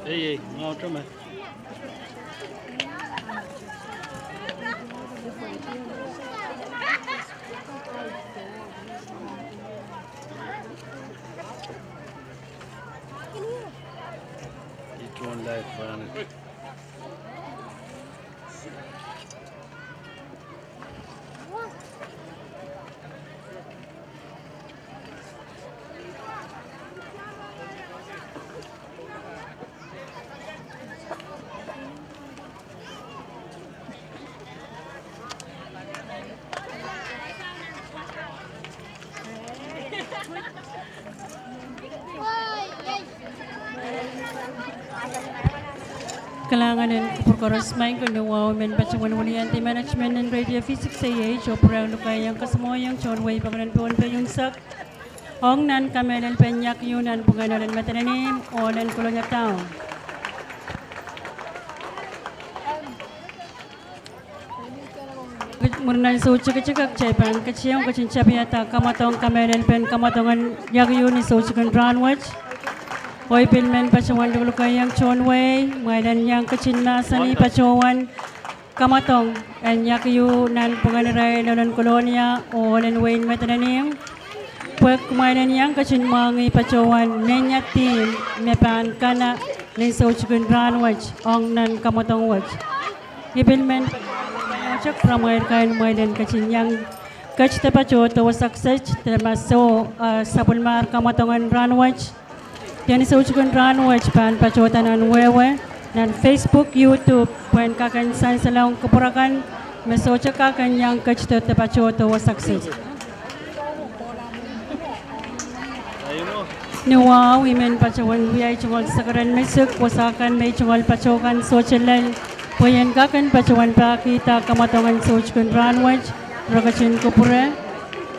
Ei, mau coba. Itu online banget. Kalangan perkoras main kuno women pacawan walian di management and radio physics saya coprang lukay yang kesemua yang conway pangalan puan penyunsak ong nan kamelan penyak yunan penganalan matananim olan kulonyak town. Murnan suci kecekak cepan keciang kecincap yata kamatong kamelan pen kamatongan yagyuni suci kan ranwaj. Hoy pilmen pacawan dulu kayang chonway, mailan yang kecina sani pacawan kamatong en yakyu nan penganirai lalan kolonia olen wain metananim. Pek mailan yang kecin mangi pacawan nenyati mepan kana len sauchukun ranwaj ong nan kamatong waj. Ipilmen cak pramair kain mailan kecin yang kecita pacaw to success termasuk sabulmar kamatongan ranwaj. Yang disebutkan ranwaj pan pacotanan wewe dan Facebook, YouTube pan kakan san salang kepurakan mesocha kakan yang kecil terpacota wasakses. Nuwa women pacawan wiay cungol sakaran mesuk wasakan may cungol pacokan socialal poyen kakan pacawan pakita kamatongan sochkun ranwaj ragachin kupura.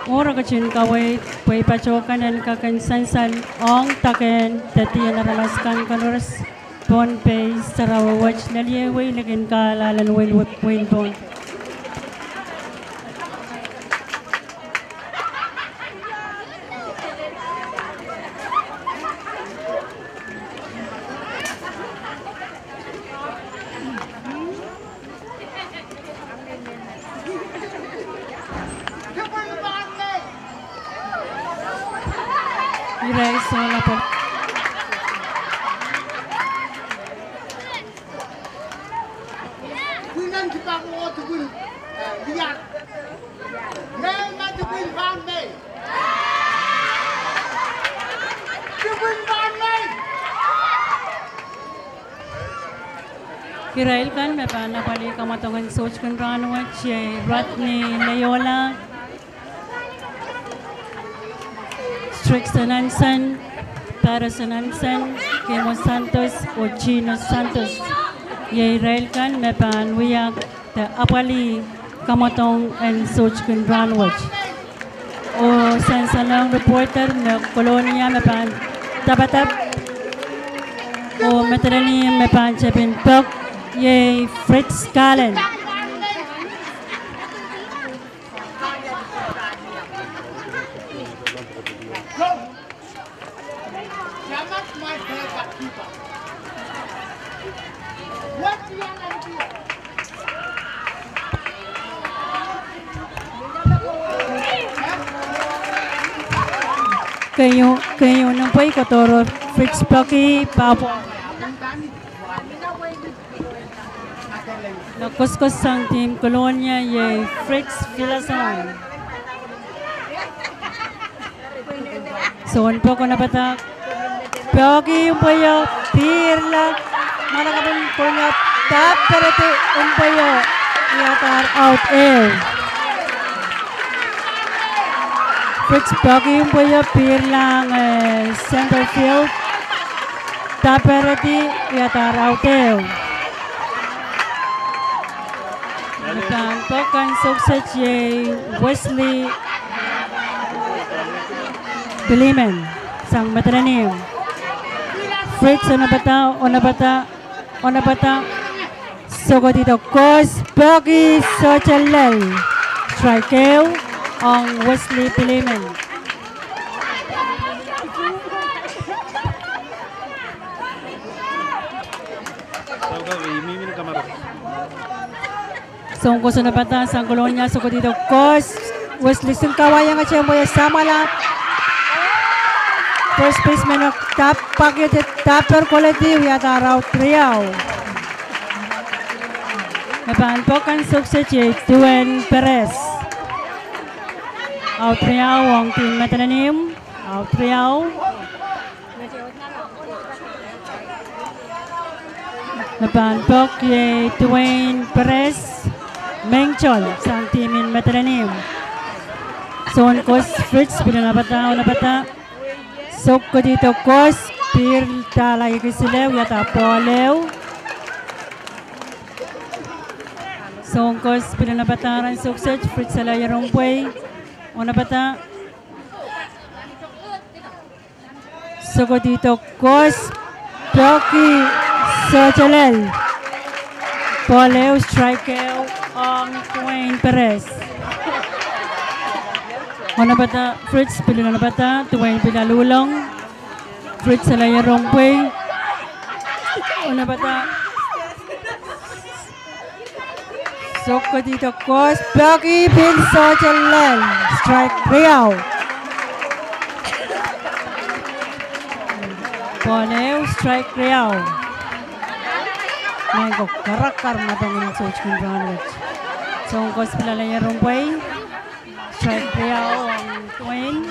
Orang kecil kawai pui pacokan dan kakan sansan ong taken tadi yang naralaskan kanurus pon pay sarawaj nalie way lagin kalalan way win pon. Irai sola po. Kunan kita mau tukun lihat. Nama tukun bandai. Tukun bandai. Kirail kan mepana pali kamatongan sochkan ranwaj Ratni Leyola Trixanansan, Parasanansan, Kemo Santos, o Chino Santos. Ye Railkan, Mepan, Wiyak, the Apali, Kamatong, and Sochkin Ranwaj. O Sansalang reporter, na Colonia, Mepan, Tabatap, o Metrani, Mepan, Chepin Pok, Ye Fritz Kallen. Kayo nang pa'y katoro Fritz Plucky Papo. Nakuskos sang team Colonia ye Fritz Villason. Soon po ko nabatak. Plucky yung payo pirla. Malakabang po niya tap perete yung payo. Iatar out air. Fritz Plucky yung payo pirlang center field. Tap perete iatar out air. Nagkantokan sukses ye Wesley Bilimen sang matananim. Fritz onabata Sogo dito Kos Plucky Sochalel Strikeout ang Wesley Bilimen. Mimi kamar. Sungko sa nabata sa Colonia so dito Kos Wesley Singkawaya nga siya mo sama la first baseman of top packet topper quality yata raw triyaw napan po kan sukses Duen Perez out triyaw ang team matananim out triyaw napan po kay Duen Perez Mengchol sa timin matananim. Son Kos Fritz pinanabata nabata. Sok ko dito Kos pir talay kisilew yata polew. Son Kos pinanabataran sukses Fritz sa layarong way. Nabata. Sok ko dito Kos Proki Sochalel. Polew strikeout ang Duen Perez. Nabata Fritz pinanabata Duen pinalulong. Fritz sa layarong way. Nabata. Soko dito Kos Baki Bin Sochalel. Strike Riau. Polew strike Riau. Mengko karakar matangin Sochkin Branwich. So Kos pilalayarong way. Strike Riau ang Duen.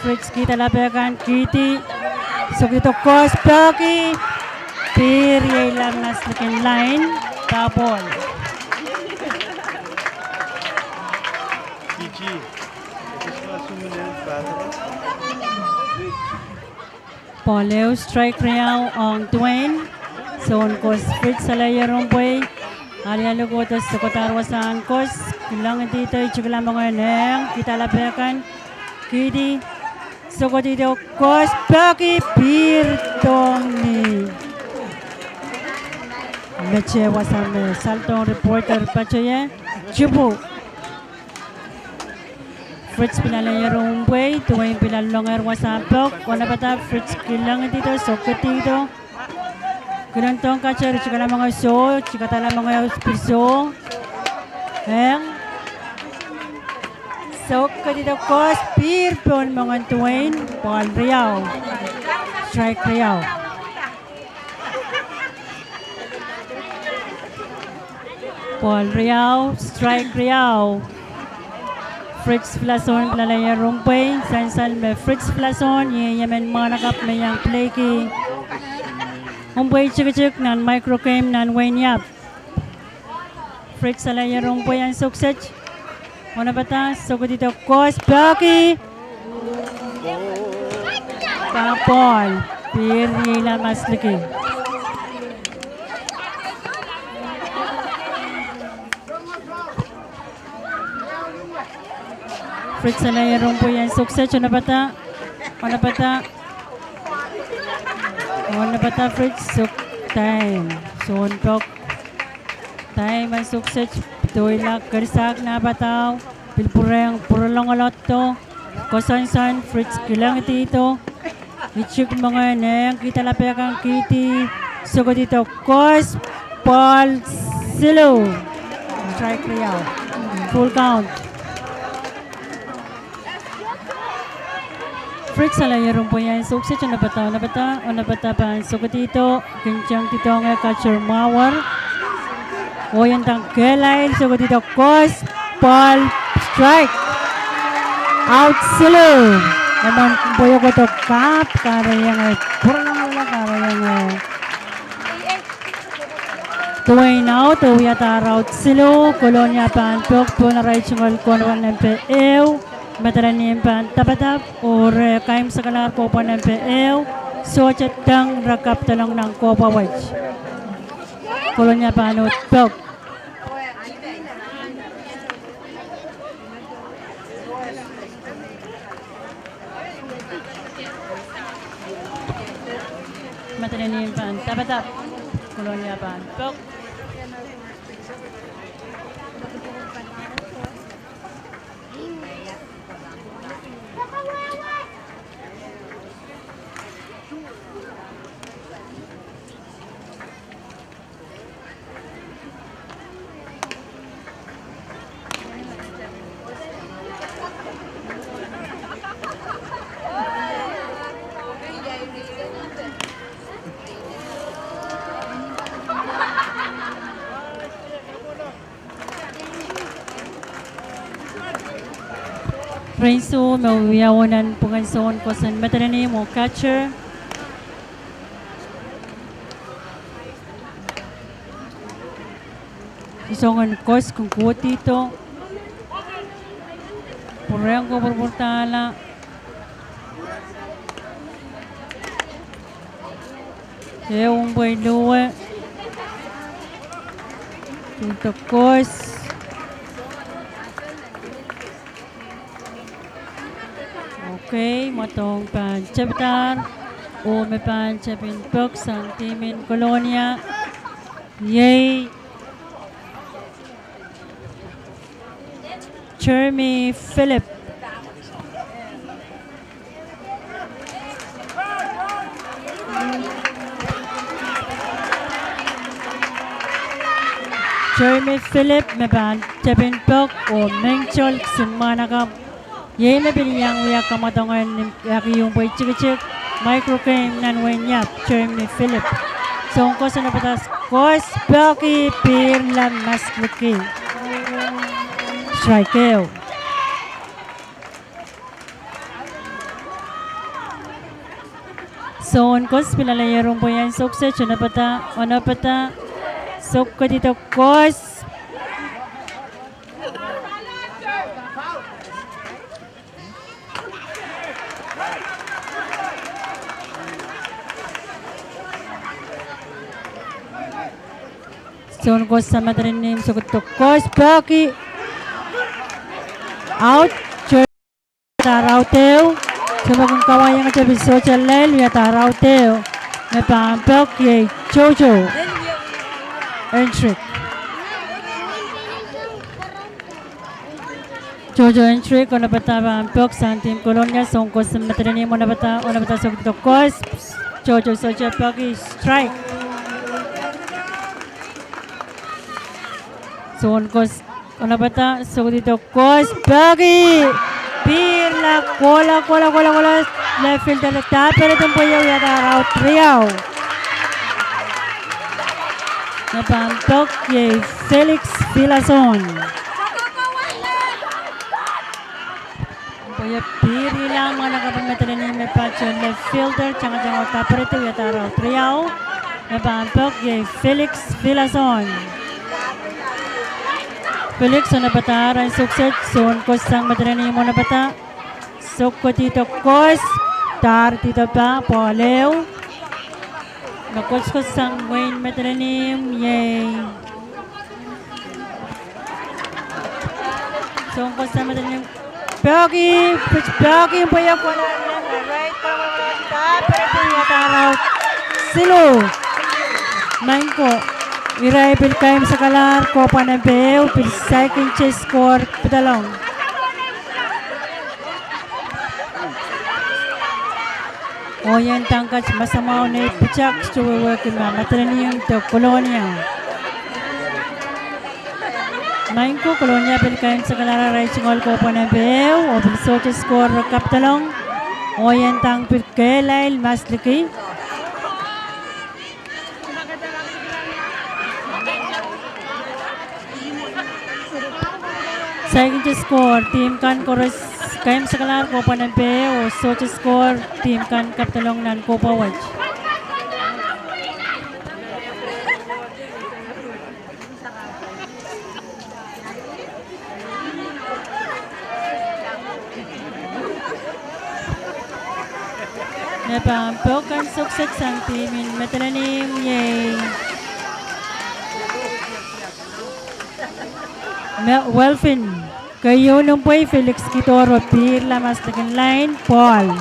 Fritz kita labakan Kitty. So dito Kos Baki. Piri lang nas lakin line. Tapol. Gigi. Polew strike Riau ang Duen. Son Kos Fritz sa layarong way. Alialo ko ito sa kotarwasan Kos. Kailangan dito itsukla mga neng. Kita labakan. Kitty. So ko dito Kos Baki Pirtong ni. Meche wasame saltong reporter pachoye. Chubu. Fritz pinalayarong way. Duen pinalongar wasapok. Nabata Fritz kailangan dito. So ko dito. Kunantong kacar chikala mga so, chikatala mga piso. So kadito Kos Pirpon mga Duen, Paul Riau. Strike Riau. Paul Riau, strike Riau. Fritz Flason plalaya rumpay, sansal me Fritz Flason, yemen mga nakap may yang playki. Humboy chik nan microcam nan Wayne Yap. Fritz alaya rumpoy ang sukses. Una bata, so dito Kos Baki. Tapol. Piri lang mas laki. Fritz alaya rumpoy ang sukses. Una bata. Wala bata Fritz, so time. So untok. Time ang sukses. Tuwi lang karsak na bataw. Pilpurang purulong alot to. Kosansan Fritz kilang dito. Ichik mga neng. Kita lapya kang Kitty. So ko dito Kos Paul Silo. Strike Riau. Full count. Fritz sa layarong po yan. Sukses yung nabata pa. So ko dito, kincang dito ang catcher Mawar. O yan tang Kelay. So ko dito, Kos, Paul, strike. Out silo. Naman boyo ko to kap. Karayang purang wala karayang Duen out. Uyata out silo. Kolonya pantok. Punaray chungol konwan ng PEW. Mataranim pan tabatap or kaim sa kalar kopa ng PEW so chatang rakap talong ng Copa Wedge. Kolonya panot pok. Mataranim pan tabatap. Kolonya pan pok. Renzo Melwiawonan Punganson Kosan Metrani Mo catcher. Isongan kos kung kuot dito. Purang ko berportala. Yung boy luwe. Tunto kos. Okay, matong pancapitan. O may pancapin pok sang timin Kolonya. Yay! Jeremy Philip. Jeremy Philip may pancapin pok o Mengchol Sinmanakam. Yay may biniyang uyak kamatongan yaki yung boy chik-chik. Microclaim nanwen yap Jeremy Philip. So ang kosa na patas kos Belki Pirlan Masluki. Strike. So on kos pilalayarong po yan sukses. Ano pata sok ko dito kos. So on kos sa madrinim sukot to kos Belki. Out, Tarauteo. Coba kung kawayang at sabi social lel, ya Tarauteo. May pampel kay Jojo. Entrick. Jojo Entrick, o nabata pampel sa Team Kolonya. So kung sa matarinim o nabata sa kos. Jojo social pelki strike. So kos Ona bata so dito kos bagi pirla kola left fielder tapere tumpuyo yata out triao napantok ye Felix Villason tumpuyo pirla mga nakapameta ni may patcho left fielder changa tapere to yata out triao napantok ye Felix Villason Felix na bata rin sukset son kos sang madrani mo na bata sukko tito kos tar tito pa polew nakos kos sang Wayne madranim yay son kos sang madranim Pyogi po yung wala na right pa pero po yung taraw silo Mangko Iray Pilkaim sa kalar, Copa na Beo, second chase score, pedalong. O yan tangkat, masamaw na ipitsak, stuwawakin na, matraniyang to Kolonya. Main ko, Kolonya Pilkaim sa kalar, Rising All Copa na Beo, o pilsote score, kaptalong. O yan tang Pilkail, Masliki. Second score, team kan koros kayam sa kalar Copa ng Peo, soche score, team kan kaptalong nan Copa Watch. Napampel kan sukses ang team in Metalanim, yay! Welfin, kayo nung po'y Felix Kitoro, pirla mas lagan line, Paul.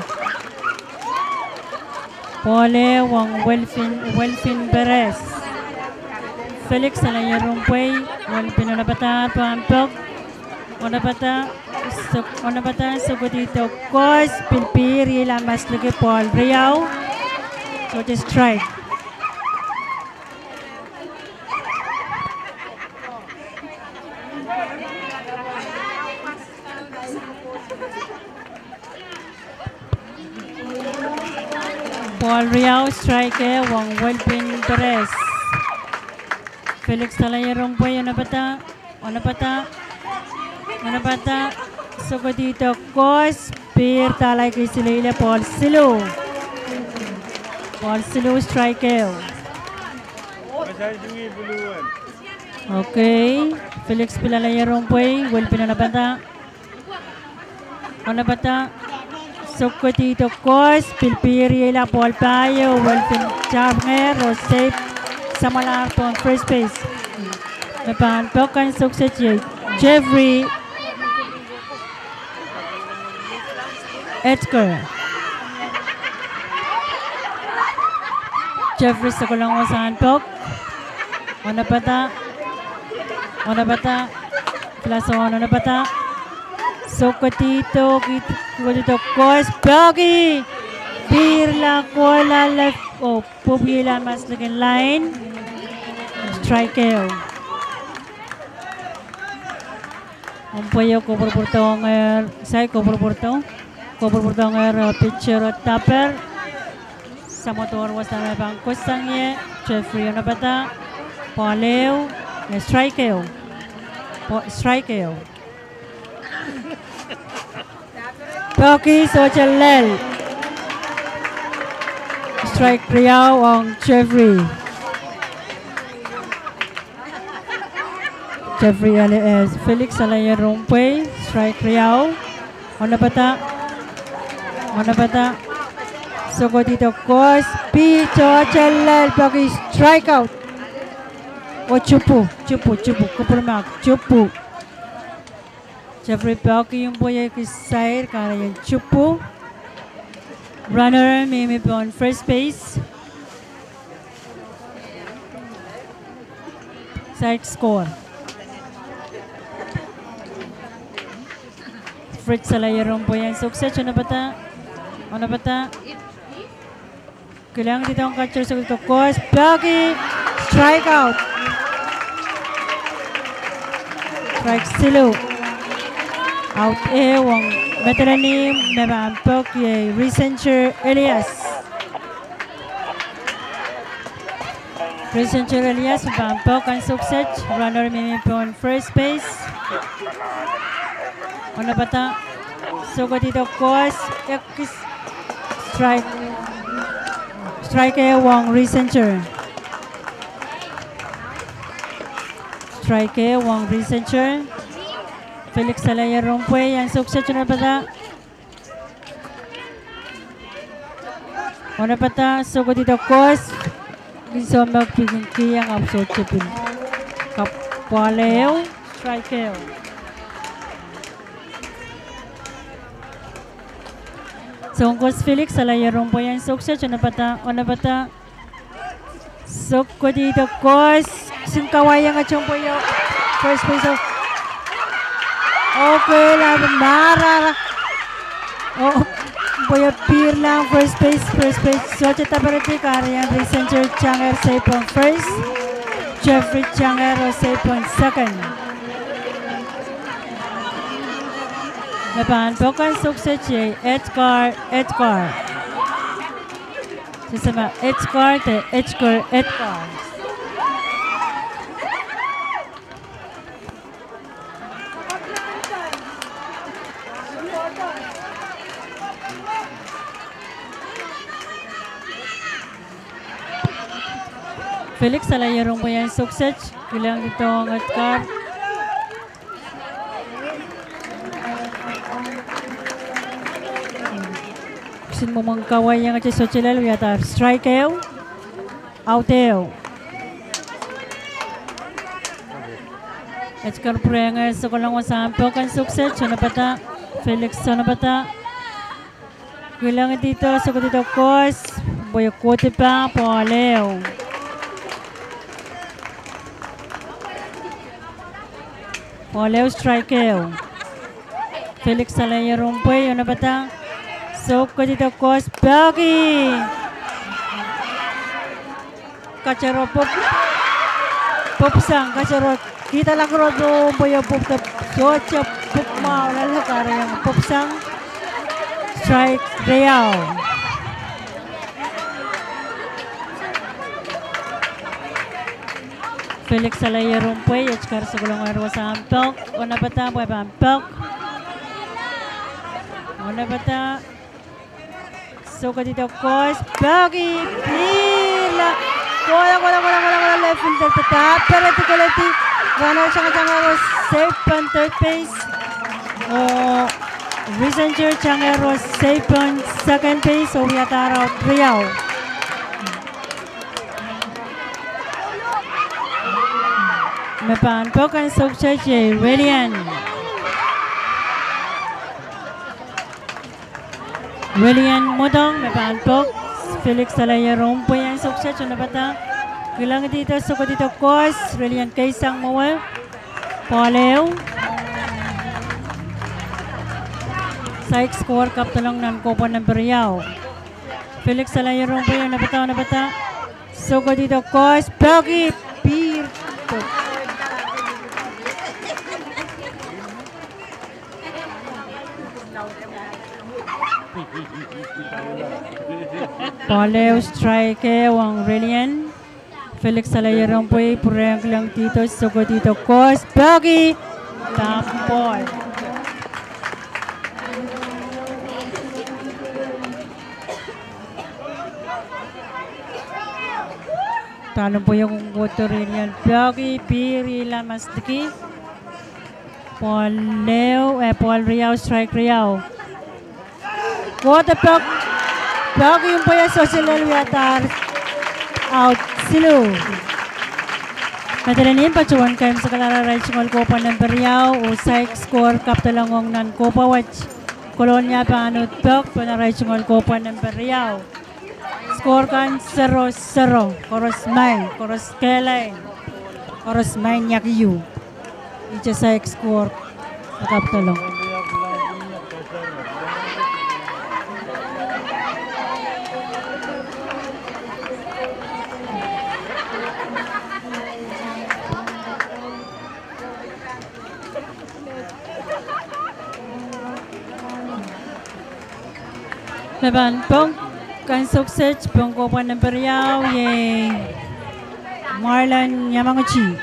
Pole, wang Welfin Perez. Felix, alayarong po'y, Welfin, onabata, pampok, onabata, sugutito, kos, pilpiri, lamas lagi, Paul, Riau. So, just strike. Paul Riau, striker, Wang Welpin Perez. Felix Talayarong po, onapata, Suko dito, Kos, Pir, talay kay Silila, Paul Silu. Paul Silu, strike. Okay. Felix Pilalaya Rompuy, Will Pinanabata. Onabata. Suko dito, Kos, Pilpiri, La Paul Payo, Will Pinchanger, Rosate, Samalar, on first base. Napan, Pokan, success, Jeffrey Edgar. Jeffrey sa kulang usahan Pok. Onabata. Onabata. Sokotito, Kitito, Kos, Pogi. Birla, Kuala, left. Oh, Pubila, mas laging line. Strike. Umpayo ko purpurtong say ko purpurtong pitcher at tapper sa motor was na bang kusangye Jeffrey Onabata Pauleo strike Poki Sochalel strike Riau ang Jeffrey alias Felix Alaya Rompuy, strike Riau. Onabata. Suko dito, Kos, Picho, Chalal, Pagi, strike out. O Chupu. Kupurmak, Chupu. Jeffrey Pagi yung boy ay kisayr, kaya yung Chupu. Runner, Mimi on first base. Side score. Fritz Alaya Rompuy ang success. Onabata. Kailangan dito ang catcher sa dito. Kos, Pagi, strike out. Strike Silu. Out wang metalanim na maampok yung Recenture Elias. Maampok ang success. Runner Mimi on first base. Onabata. Suko dito, Kos, strike. Strike wang Recenture. Felix Alaya Rompuy, ang success Onabata. Suko dito, Kos. Gusto magpiging kiyang absurd chipin. Kapwaleo, strike. So, Kos Felix Alaya Rompuy ang success. Onabata. Suko dito, Kos. Singkawayang at yung puyo. First base of. Okay, laban. Marara. Oh, puyo Pir lang. First base. Soche Tabarati. Karayan Recenture Changer safe on first. Jeffrey Changer safe on second. Napan Pokan success Edgar. Sesama Edgar. Felix Alaya Rompuy ang success. Kailangan dito ang Edgar. Mo mang kaway yang aja Sochilel yata strike out Edgar Prenga sa kulang wasampo kan sukses Onabata Felix Onabata kailangan dito sa dito Kos boykote pa Pauleo strike Felix Alaya Rompuy Onabata So, dito Kos Pagi. Kacero popsang kacero kita lang rodo boyo pop socha pop mau lalu kare yang popsang strike Real. Felix Alaya Rompuy, Edgar sa gulong arwa sa ampok. Onabata, buhay pa ampok. Ona bata. Suka dito Kos. Bagi. Pila. Bola left fielder tetap. Perhati kalati. Runner Changero safe on third base. Oh, Visanger Changero safe on second base. So we are out 3 out. Mepan Pokan Sokchache William Modong Mepan Pok Felix Salaya Rompo yang Sokchache na bata. Kilang dito suko dito Kos William Kaisang Mawal Paleo Sike score kap talong nan Kopo ng Beriao Felix Salaya Rompo yung nabata suko dito Kos Bagi Pir Paleo strike wang Brilliant Felix Salaya Rompoy purang lang dito suko dito Kos Bagi tampol talong po yung motor Brilliant Bagi Pirila Masdiki Paul Riao strike Riao Water Bagi yung po yung social elviatar out Silu. Madalanin pacuan kayo sa kalara right singol Kopa ng Beriao o Sike score kaptalangong nan Kopa watch Kolonya Panut Pok na right singol Kopa ng Beriao. Score kan 0-0. Koros Kelay. Koros Main Yakiyu. Ija Sike score kaptalong. Laban pong kan sukses pong Kopa ng Beriao ye Marlon Yamaguchi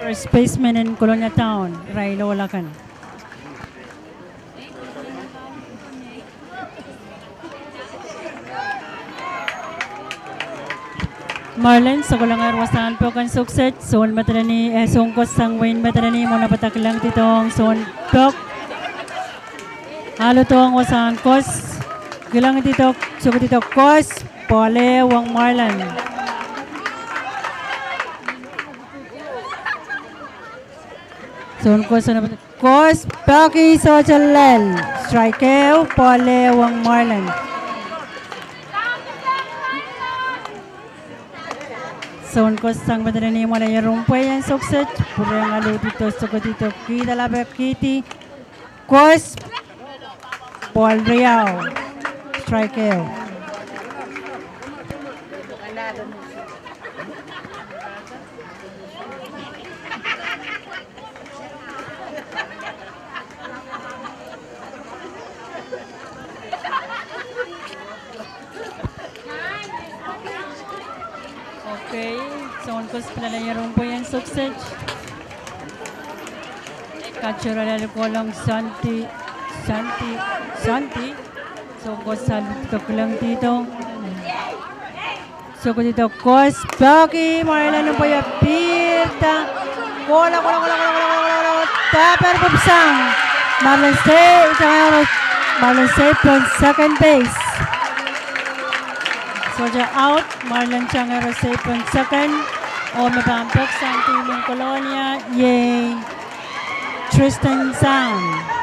first baseman in Colonia Town Railo Walakan Marlon sa kulang arwasan po kan sukses son matalani songkos sang Wayne matalani mo napatak lang titong son pok halo to ang wasan Kos gilang dito suko dito Kos Pole wang Marlon son Kos Bagi Sojalel strike Pole wang Marlon son Kos sang badani mo na yung rumpoy ang sukses puro ang alo dito suko dito kita labak kiti Kos Paul Riao strike okay son Kos pinalayarong po yan sukses catcher alalo ko lang Santi so Kos dito lang dito so dito Kos Bagi Marlon po yung pirta bola taper pupsang Marlon safe on second base so out Marlon Changero safe on second o mabampok sa Antimong Colonia yay Tristan Sang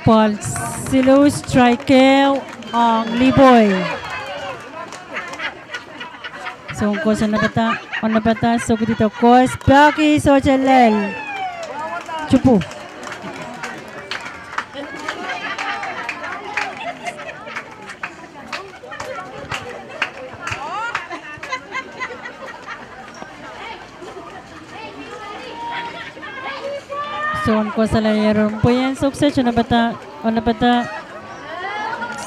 Paul Silu strike ang Liboy. So ko sa nabata so dito Kos Bagi Sojalel. Chupu. So ko sa layer po yan sukses na bata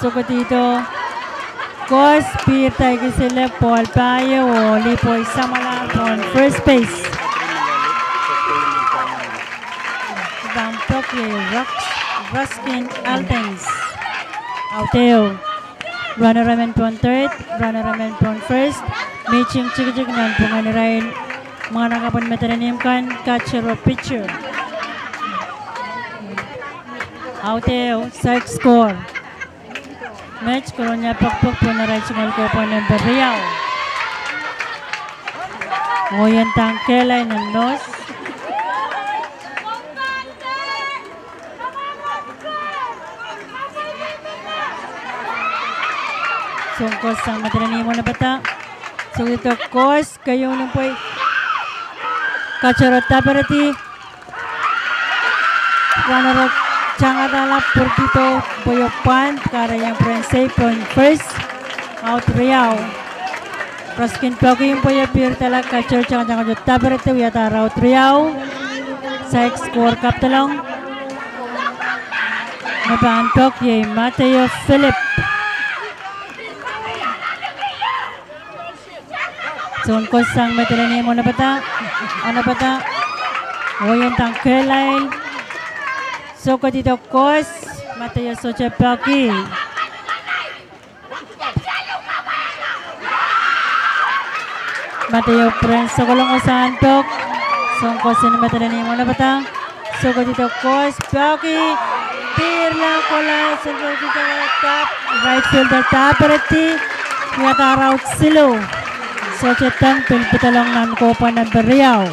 suko dito. Kos pirtay kisile Paul Payo o Lipoy Samala on first base. Bampok ye Ruskin Altens. Outeo. Runner ramen pon third, runner ramen pon first. Matching chikijik nan punganirain mga nakapon metananim kan catcher o pitcher. Outeo, side score. Match koronya pagpag po na right sungal ko po ng Berriao. Ngoyan tangkelay ng nos. Sungkos ang madrani mo na bata. So ito kos kayo nung po'y kacharot taparati. Wanarot changadala por dito Boyo Pan kara yang Prense point first out Riau. Raskin Pogi yung Boyo Pir tala kacharot changadala taparati wiyata out Riau. Sa score cup talong. Nabantok yay Mateo Philip. Sungkos sang madrani mo na bata. Ano bata? Ngoyan tangkelay. So dito kos Mateo Sochepaki. Mateo Prince so kulong usantok. Sungkos na madrani mo na bata. So dito kos Paki. Pirla kola sentro dito tap right fielder taparati. Yata route silo. So cetang pilpitalong ng Kopa ng Berriao.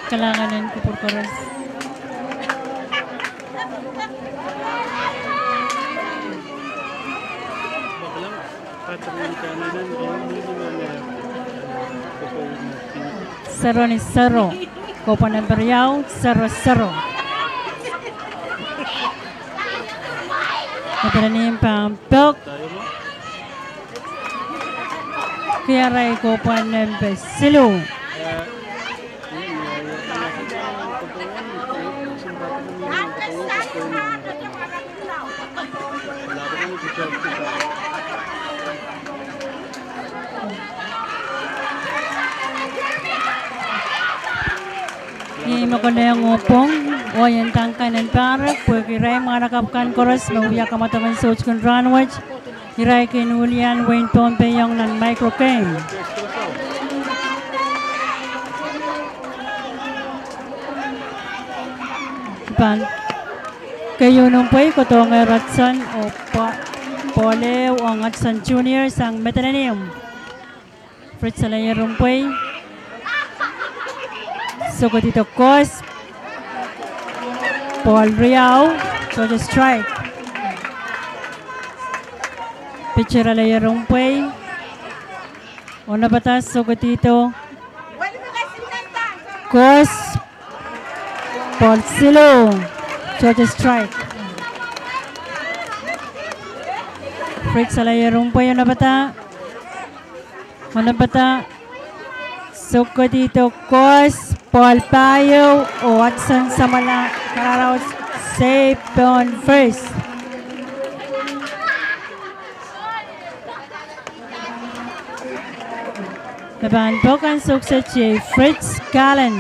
Kailanganin ko por koras. Saro ni Saro. Kopa ng Berriao, Saro. Madranim Pampok. Kaya ray ko pa ng Besilo. Mo ko na yung upong o yung tangkan ng parak pwede rin mga nakapkan koras mahuya kamatangan sa uchkon runwatch iray kinulian Wayne Pompe yung ng microcam pan kayo nung po'y kutong Ratson o Poleo o Ratson Jr. sang metananim Fritz Alaya Rumpoy. So dito kos Paul Riau, so the strike. Pitcher Alaya Rumpoy. Una batas so dito kos Paul Silo, so the strike. Fritz Alaya Rumpoy una bata. So dito kos Paul Payo o Watson Samala Kararaw safe on first. Nabantok ang sukses si Fritz Gallen.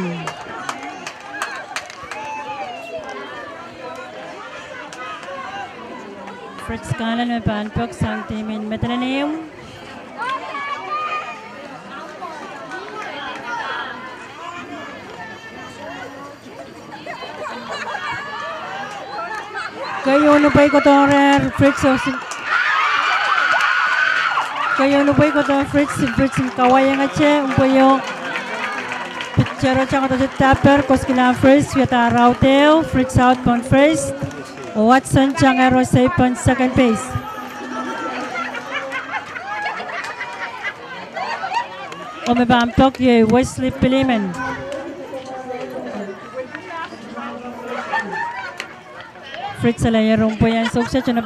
Fritz Gallen nabantok sa timin metananim. Kayo nupay ko to Fritz kayo nupay ko to Fritz kawaya nga che umpuyo pitchero chang to tapper koskila first yata Rauteo Fritz out on first Watson chang ero safe on second base. Umibampok ye Wesley Piliman. Fritz Alaya Rumpoy ang sukses. Ano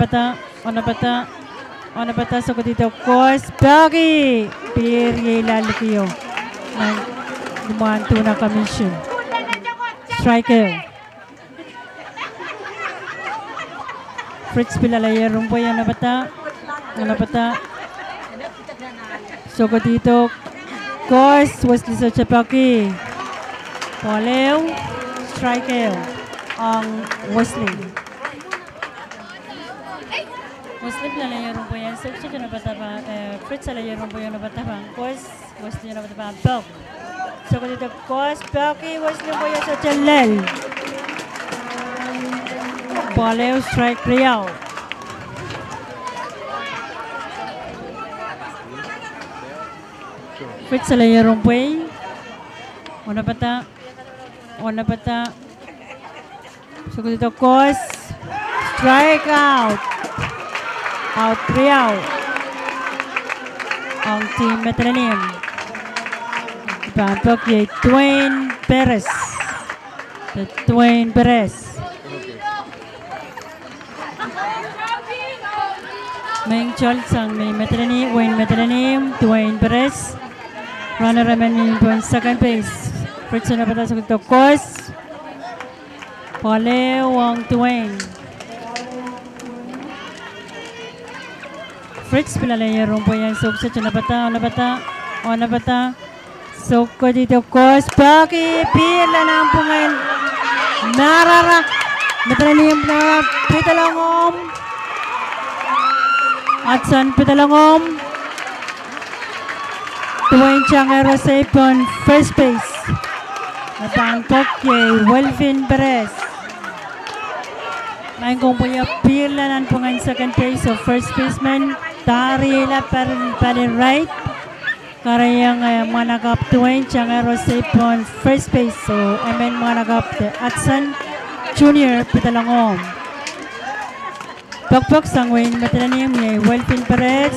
bata sa dito kos Pagi Pirye Lalikiyo Dumaan tuna commission. Striker. Fritz Pilalaya rumpoy ang napata. Soko dito. Course, Wesley Sochapaki. Poleo. Striker. Ang Wesley. Wesley Pilalaya rumpoy ang Soko na napata pa. Fritz Pilalaya rumpoy ang napata pa. Course, Wesley ang napata pa. Belk. Soko dito. Course, Belki. Wesley rumpoy ang Sochalel. Poleo strike Real. Fritz Alaya Rompuy. Una pata. So dito Kos. Strike out. Out Real. Ang team Metronim. Pampok kay Dwayne Perez. Dwayne Perez. Meng Chol sang may Metronim, Wayne Metronim, Dwayne Perez. Runner remaining on second base. Fritz na pata sa ito. Kos. Poleo ang Dwayne. Fritz Pilalaya rumpoy ang suksa. Una pata. Soko dito. Kos. Paki. Pila na ang pungan. Narara. Metronim na pitalangom. Atsan pitalangom. Dwayne Changero safe on first base. Napangkok kay Welvin Perez. Main kong punya pila nan pungan second base of first baseman. Tarila parin right. Karayang managap Dwayne Changero safe on first base. So, managap Atsan Junior pitalangom. Pokpok sang Wayne Metronim ni Welvin Perez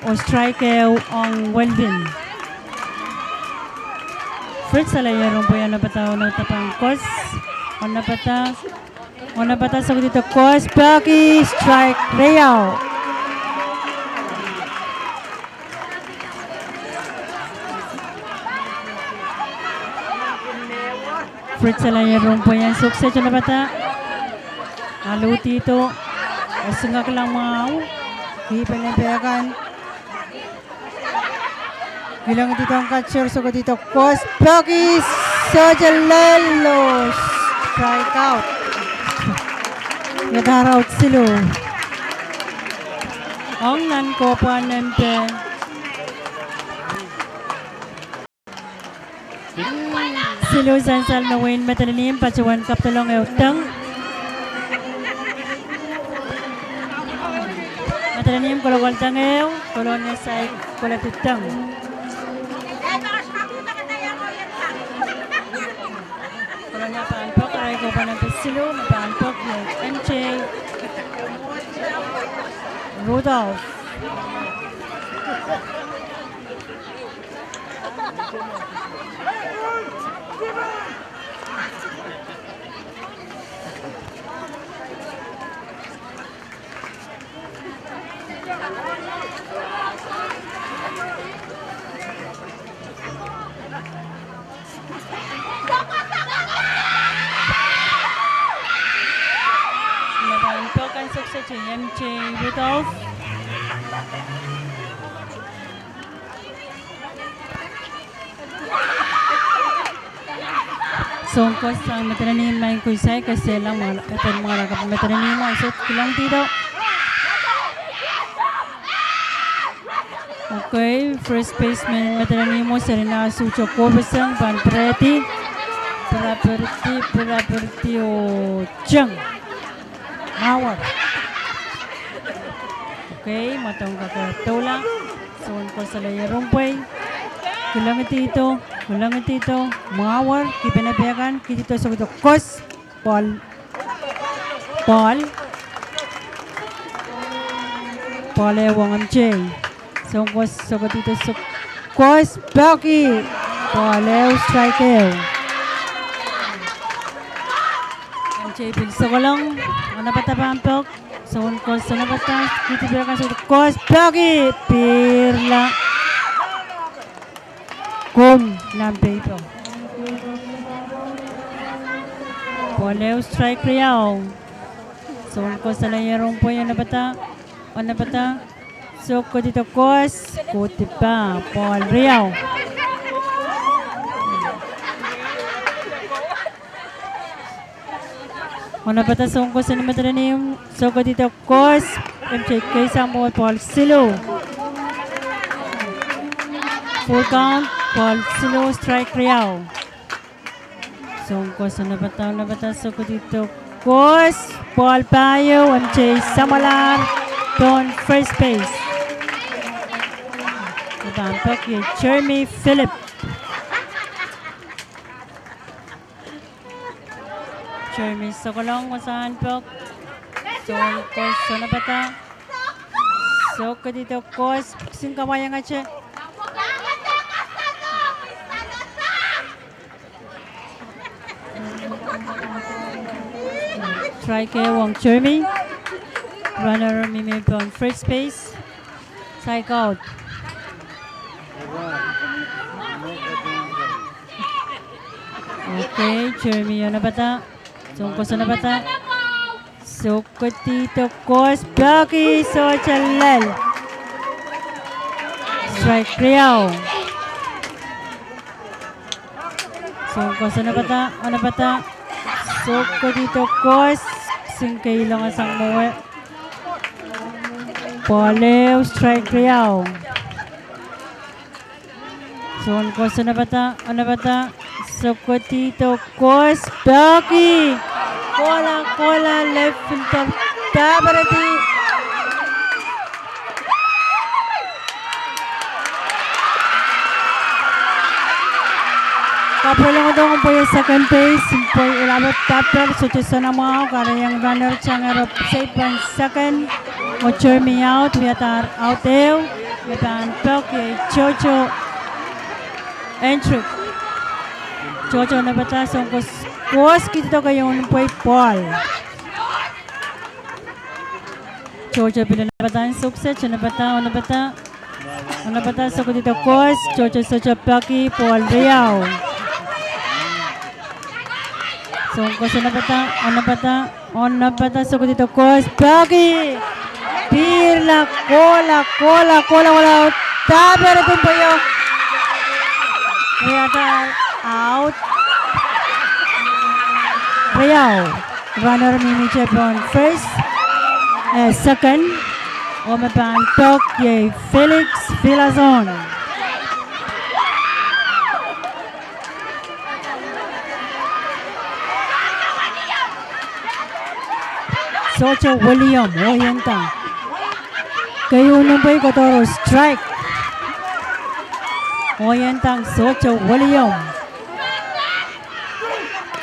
o striker ang Welvin. Fritz Alaya rumpoy ang napata o tapang Kos. O napata sa dito Kos. Paki strike Real. Fritz Alaya rumpoy ang sukses o napata. Aluti ito. Asungak lang mau. Hipalimpiakan. Hilang dito ang catcher. So dito Kos. Paki Sojalelo. Strike out. Yadara out silo. Ang non-componente. Silo Sansal na Wayne Metronim. Pachuan Kaptalong Eutang. Metronim kolokol tangeo. Kolonnya say kolekutang. Kolonnya paanpok. Aray ko pa ng Silo. Paanpok yung MJ Rudolph. Napaanpok ang sukses yung MJ Rudolph. Songkos ang Metronim main kuisay kasi lang mga Metronim ang set kilang dito. Okay, first baseman Metronim mo Serena Sucho Kobesang Van Preti o Chang Mawar. Okay, matang kakatola. Songkos sa laya rumpoy. Kulang ito. Mawar, kipinabiakan, kitito sa ito, Kos, Paul, Ewang MJ. So, Kos, sa dito sa Kos, Belki, Paul, striker. MJ, bilsa ko lang, anapata pa ang Pelk. So, Kos, anapata, kitibiakan sa ito, Kos, Belki, Pirla. Kum, ng paper. Poleo strike Riau. So ko sa layarong po yan na bata. O na bata. So ko dito kos. Kuti pa. Paul Riau. O na bata. So ko sa naman yung. So ko dito kos. MJK sa mo Paul Silo. Full count. Paul Silo strike Riau. So ko sa nabata so ko dito kos Paul Payo MJ Samalar Don first base. Nabampok yung Jeremy Philip. Jeremy Sokolong masahan po. So ko sa nabata. So ko dito kos singkamayang ache. Try kay Wong Jeremy. Runner Mimi on first base. Strike out. Okay, Jeremy yun na bata. Sungko sa na bata. Sungko dito kos. Baki so chalal. Strike Riau. Sungko sa na bata. O na bata. Sungko dito kos. Singkay lang asang muwi. Poleo strike Riau. Sungko sa na bata. O na bata. Sungko dito kos. Baki. Kola left filter. Tabarati. Kapalang dong po yung second base. Po ilabot tapper. Sutusan na mo. Kaya yung runner siyang harap safe on second. Mo Jeremy out. Viatar out ew. Viatan Pok. Chocho. Entry. Chocho na batas. Ang kos kita kayo po Paul. Chocho bila na batan. Sukses. Na bata. Na bata. Na bata. So dito kos. Chocho Socha Paki. Paul Riau. So, kos na bata, on na bata, so ko dito kos, Pagi! Pirla, kola, wala, taber ito po yung, out, Riau, runner Mimi Chepon, first, second, Omapantok, Felix Vilazon. Socho William, Oyentang. Kayo nung ba'y Kotoro, strike. Oyentang, Socho William.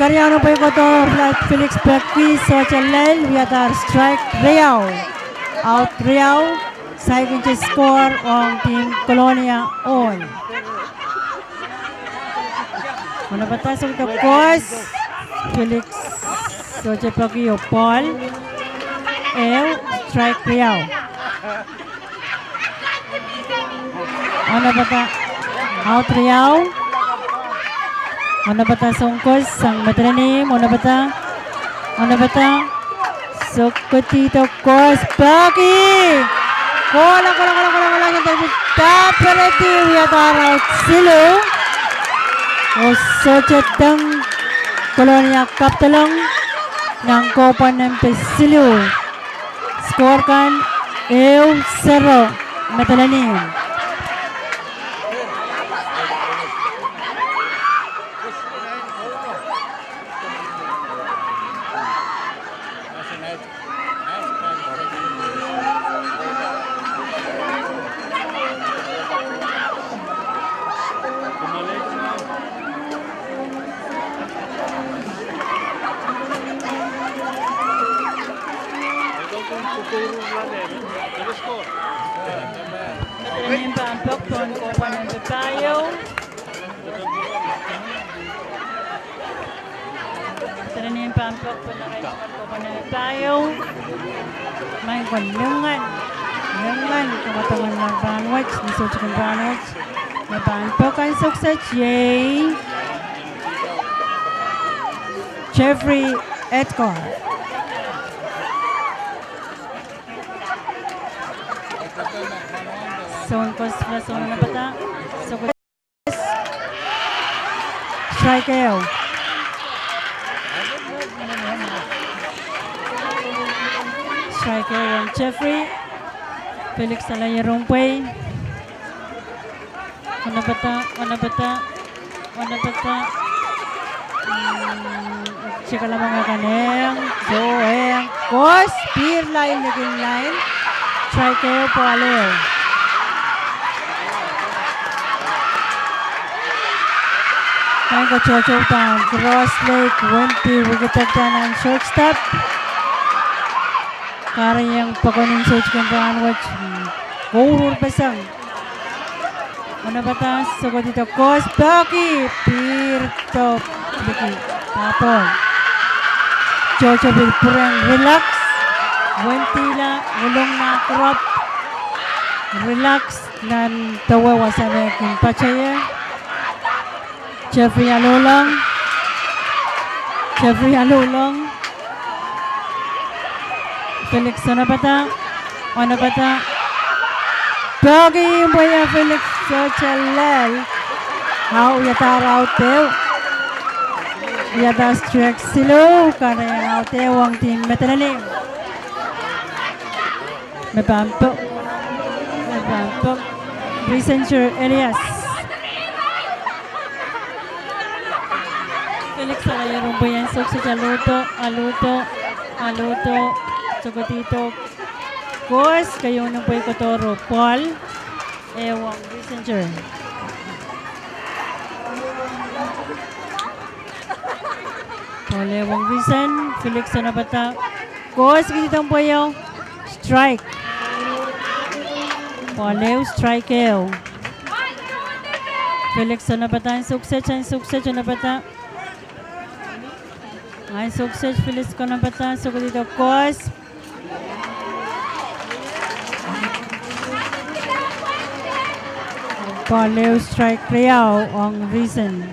Karyano ba'y Kotoro, Felix Peki, Socho Lel, Viatar, strike, Riau. Out Riau, second score on Team Colonia all. Muna batas ito, Kos, Felix, Socho Peki, Paul. Strike Riau. Ano bata? Out Riau. Ano bata sungkos? Sang matranim. Ano bata? Ano bata? Sukutito kos. Bagi! Kola. Taparati. Viatar out Silo. O Sochatang Colonia Kaptalong ng Copa ng Silo. Score kan 0 Matalanim. Matalanim pa ang Pokton ko pa ng Babayo. Matalanim pa ang Pokton na kayo ko pa ng Babayo. May kanlungan. Lungan. Kamatungan ng Brownwatch. Nisucho ng Brownwatch. Naban po kang sukses, Jay. Jeffrey Edgar. Zone cost plus zone na bata. So, strike kayo. Strike kayo yung Jeffrey. Felix Alaya Rompway. Wana bata. Sika lamang nga kaneng. Joeng. Kos. Peer line naging line. Strike kayo po aliw. Kain ko Chocho Town. Cross Lake. Winty. Wigatagdan ang shortstop. Karayang pakunin sa Uchkan Watch. Gurur pasang. Mana batas. Suko dito. Kos. Baki. Peer top. Biki. Tapon. Chocho Bilpurang. Relax. Winty la. Ulong na crop. Relax. Nan tawa wasana kin pachaya. Jeffrey Alulong. Felix Onabata. Bagi Boya Felix Sochalel. How yatara out there. Yata strike silo. Karena yang out there wang team metanalim. Mepampo. Researcher Elias. Felix Alaya Romboyan sukses aluto Sukotito Kos kayo nang po Kotoro Paul Ewang Messenger Paul Ewang Vincent Felix Onabata Kos kitang po yung strike Paul Ew strike ew Felix Onabata ang sukses Onabata ay sukses Felix Onabata so dito Kos Pauleo strike Riao ang reason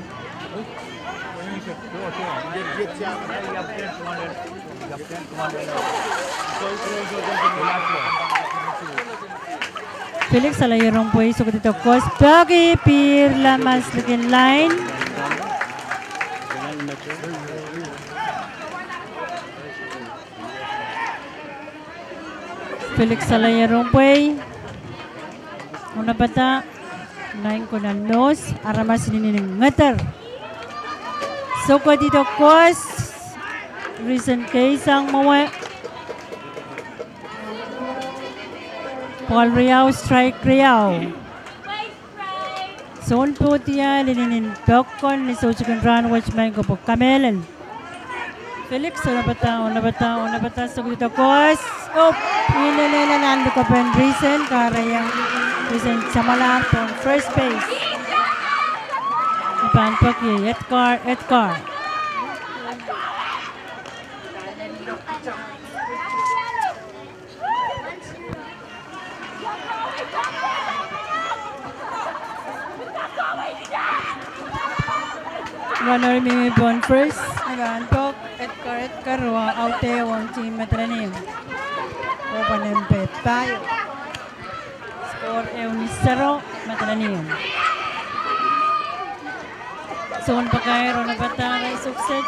Felix Alaya Rompoy so dito Kos Bagi Pir Lamas Looking Line Felix Alaya Rompoy una bata nain ko na nos aramas ninining ngatar so ko dito Kos recent case ang mawa Paul Riao strike Riao Son po tiya lininin Dokon ni Sochikan Run Watch Main ko po Kamelan Felix una bata so ko dito Kos Inanando ko pa yung reason karayang reason sa malar po first base. Ipanpak yung Edgar. Runner may bon first. Ipanpak Edgar. Out there one team matranim. Open and bet tayo. Score Eunice 0, matalanin. Soon pa kayo na bata, may sukses.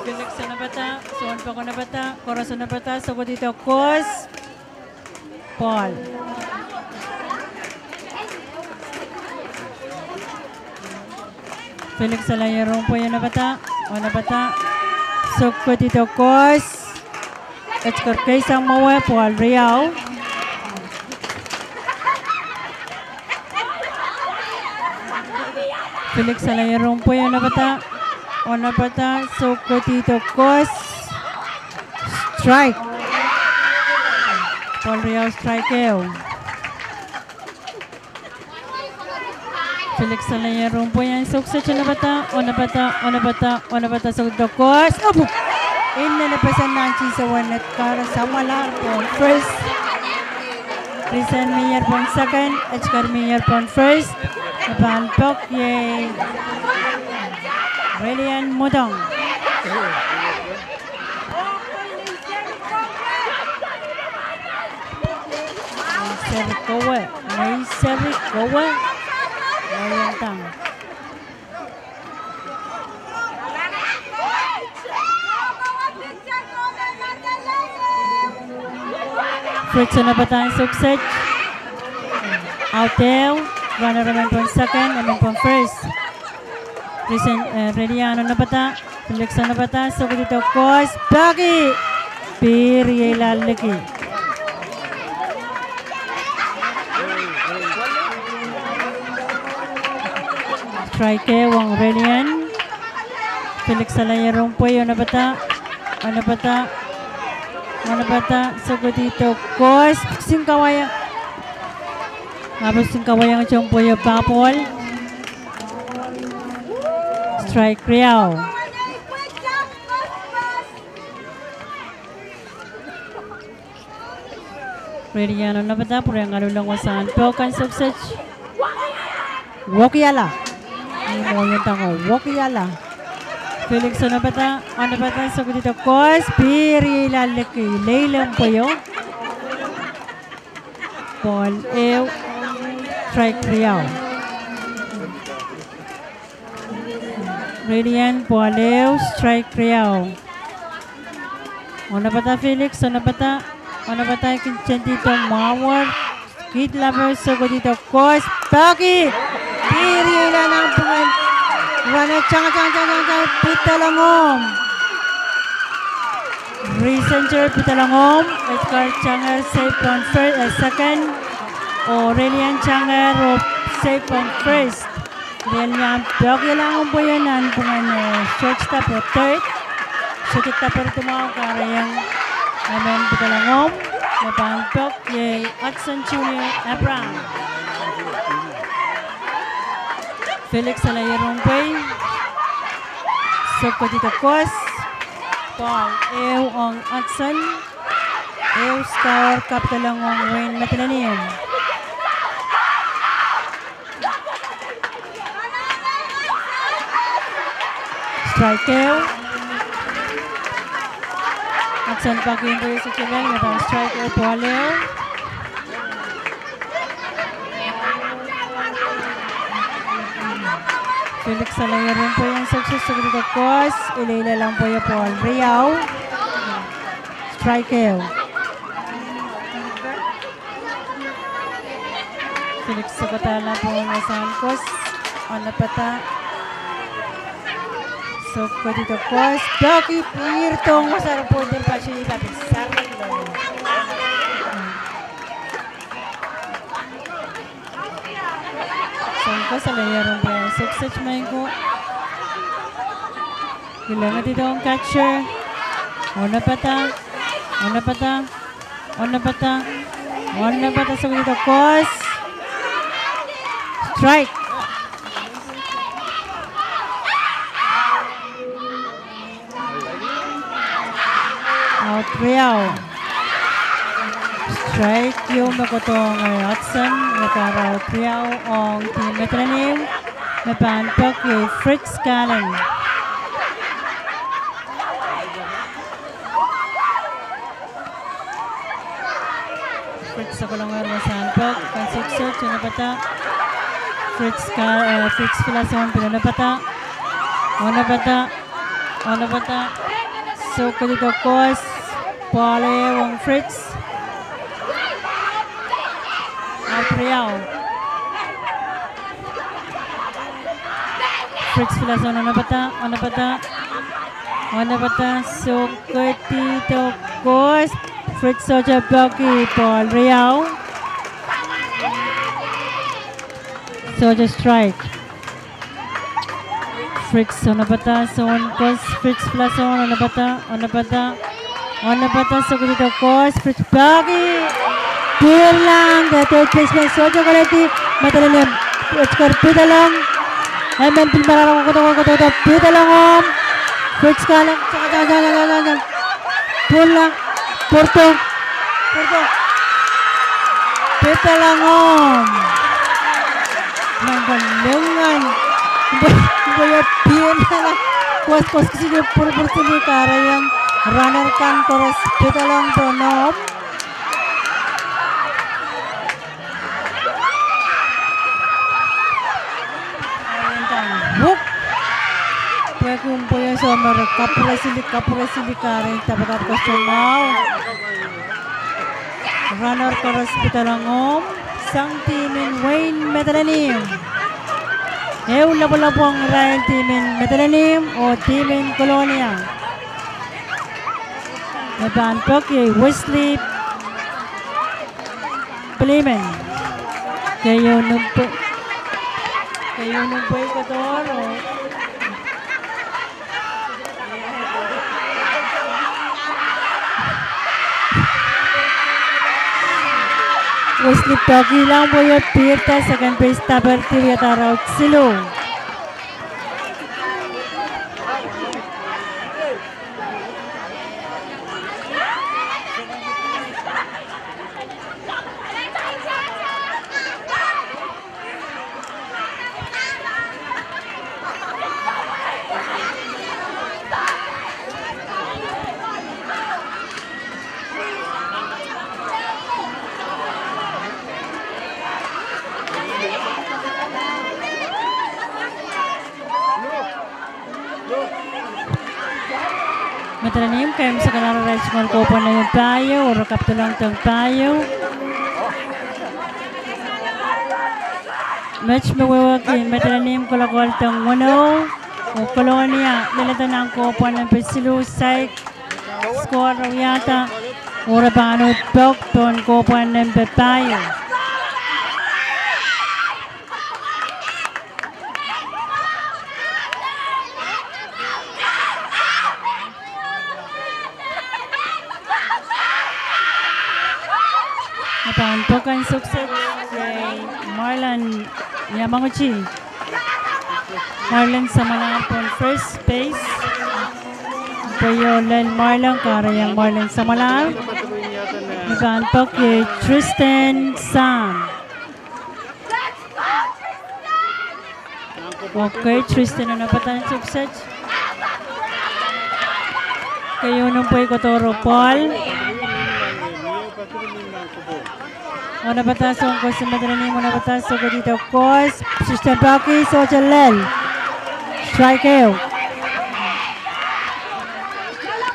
Felix na bata, soon pa ko na bata, Corazon na bata, so ko dito, Kos, Paul. Felix Alaya Rompoy na bata, so ko dito, Kos, Edgar Kaysang Mawe, Paul Riao. Felix Alaya Rompoy, na bata, so Kotito Kos, strike. Paul Riao, strike ew. Felix Alaya Rompoy, ang sukses na bata, so Kotito Kos, Inalapasan natin sa Wanet Kara sa Malar po first. Rizan Mayor po second. Edgar Mayor po first. Napaantok, yay. Relian Mudong. May Serikowe. Relian Tang. Fritz na batang success. Out there. Runner naman pang second, naman pang first. Reliano na bata. Felix na bata. So dito, course. Bagi! Piri lalaki. Strike wang Relian. Felix sa layarong po yun na bata. Ano bata? Ano bata? So dito, course. Singkawaya. Habis singkawaya ng chong po yung papol. Strike Riau. Reliano na bata. Pura yung alulang wasahan. Pokan success. Wokiala. Ini mo yung tango. Wokiala. Felix na bata. Ano bata? So dito, course. Piri lalaki. Laylang po yun. Paul Ew. Strike Riau. Relian Pualew, strike Riau. Ano bata Felix? Ano bata? Ano bata yung dito? Mawar. Kid lover. So dito. Course. Bagi! Piri ilan ang pungan. Wana chang. Pitalangom. Recenter Pitalangom. Edgar Changer safe on second. Relian Changer safe on first. Relian Bagi lang ang buyanan pungan short stop o third. Short stop o tumawag karayang naman Pitalangom. Napantok yay Hudson Jr. Abraham. Felix Alayarong Way. So dito course. Paul Ew ang Hudson. Ew scour Kapitalangong Wayne Matalanim. Strike Ew. Hudson Pagin po yung sa channel. Matang strike Ew Paul Ew. Felix Alayarong po yung success sa dito course. Ilayla lang po yung Paul Riau. Strike Ew. Felix sa batala po yung masahan course. Ano pata? So ko dito course. Daki pirtong masarap po din pa siya ipapit. Sarap lang. Ko sa layarong po yung success main ko. Kailangan dito ang catcher. Una pata. Una pata. Una pata. Una pata sa dito. Course. Strike. Out Riau. Strike yung makotong Hudson. Nakaraw Riau ang team Metronim. Napantok yung Fritz Callen. Fritz sa kulungan masantok. Pansuksok. Sinapata. Fritz Pilason. Pinanapata. Onapata. Onapata. So dito course. Pole ang Fritz. Riau. Fritz Pilason ano bata so dito course Fritz Soja Blocky Paul Riau. Soja strike. Fritz ano bata so on course Fritz Pilason ano bata so dito course Fritz Blocky. Clear lang, the third placement, Sojo Galati, Matalalim, Edgar Pitalong, Emen Pilmarang Koto, Pitalong, Fritz Kalang, Pulang, Porto, Pitalong, Manggalingan. Boya pina. Kuas-kuas kasi yung puro-puro sili karayang runner kan koras pitalong Pranop. Hook. Kaya kung po yung summer, kapura sili karin, tapat ko siya now. Runner ka hospital ang sang timin Wayne Metalanim. Wala po ang Ryan timin Metalanim o timin Colonia. Nabantok kay Wesley Palimen. Kayo nung po ito toro. Wesley Toki lang po yung pirta second base taber TV at araw silo. Matalanim kayo sa kanara right small ko po na yung tayo o kaptulang tang tayo. Match mawawakin matalanim kolakol tang wano o Colonia nilatan ang ko po ng pesilu psych score yata o rabano tok ton ko po ng tayo. Napantokan sukses kay Marlon Yamaguchi. Marlon sa Malapon first base. Payolan Marlon karayang Marlon sa Malapon. Napantok kay Tristan Sam. Okay, Tristan na napatan sukses. Kayo nung po Kotoro Paul. Una batasong ko sa Madrani, una batasong ko dito Kos, Sister Baki, Sojalel. Strike out.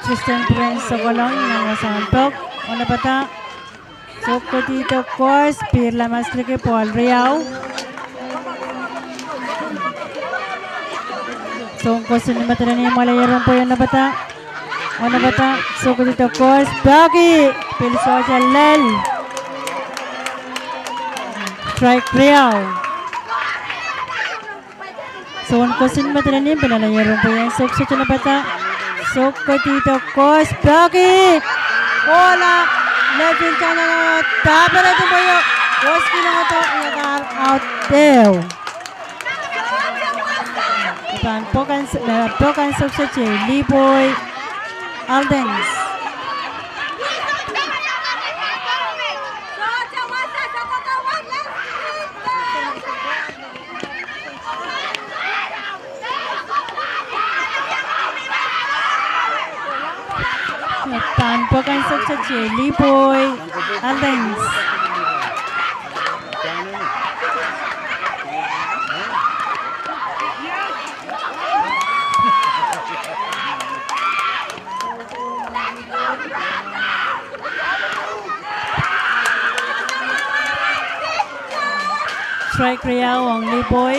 Tristan Prince sa kolong ng Masantok. Una bata. So ko dito Kos, Pirla Maslike, Paul Riau. So ko sa Madrani, malayaron po yung nabata. Una bata. So ko dito Kos, Baki, Pil Sojalel. Strike real. So, one question matalanim, pinalayaron po yan. So, na bata. So, dito, Kos, Baki! Wala! Level ka na nga. Tapa na ito po yung Kos, kinangato. Out there. Ipan po kan substitute Liboy Aldens. Tanpo kan substitute Liboy Aldens. Strike Riau ang Liboy.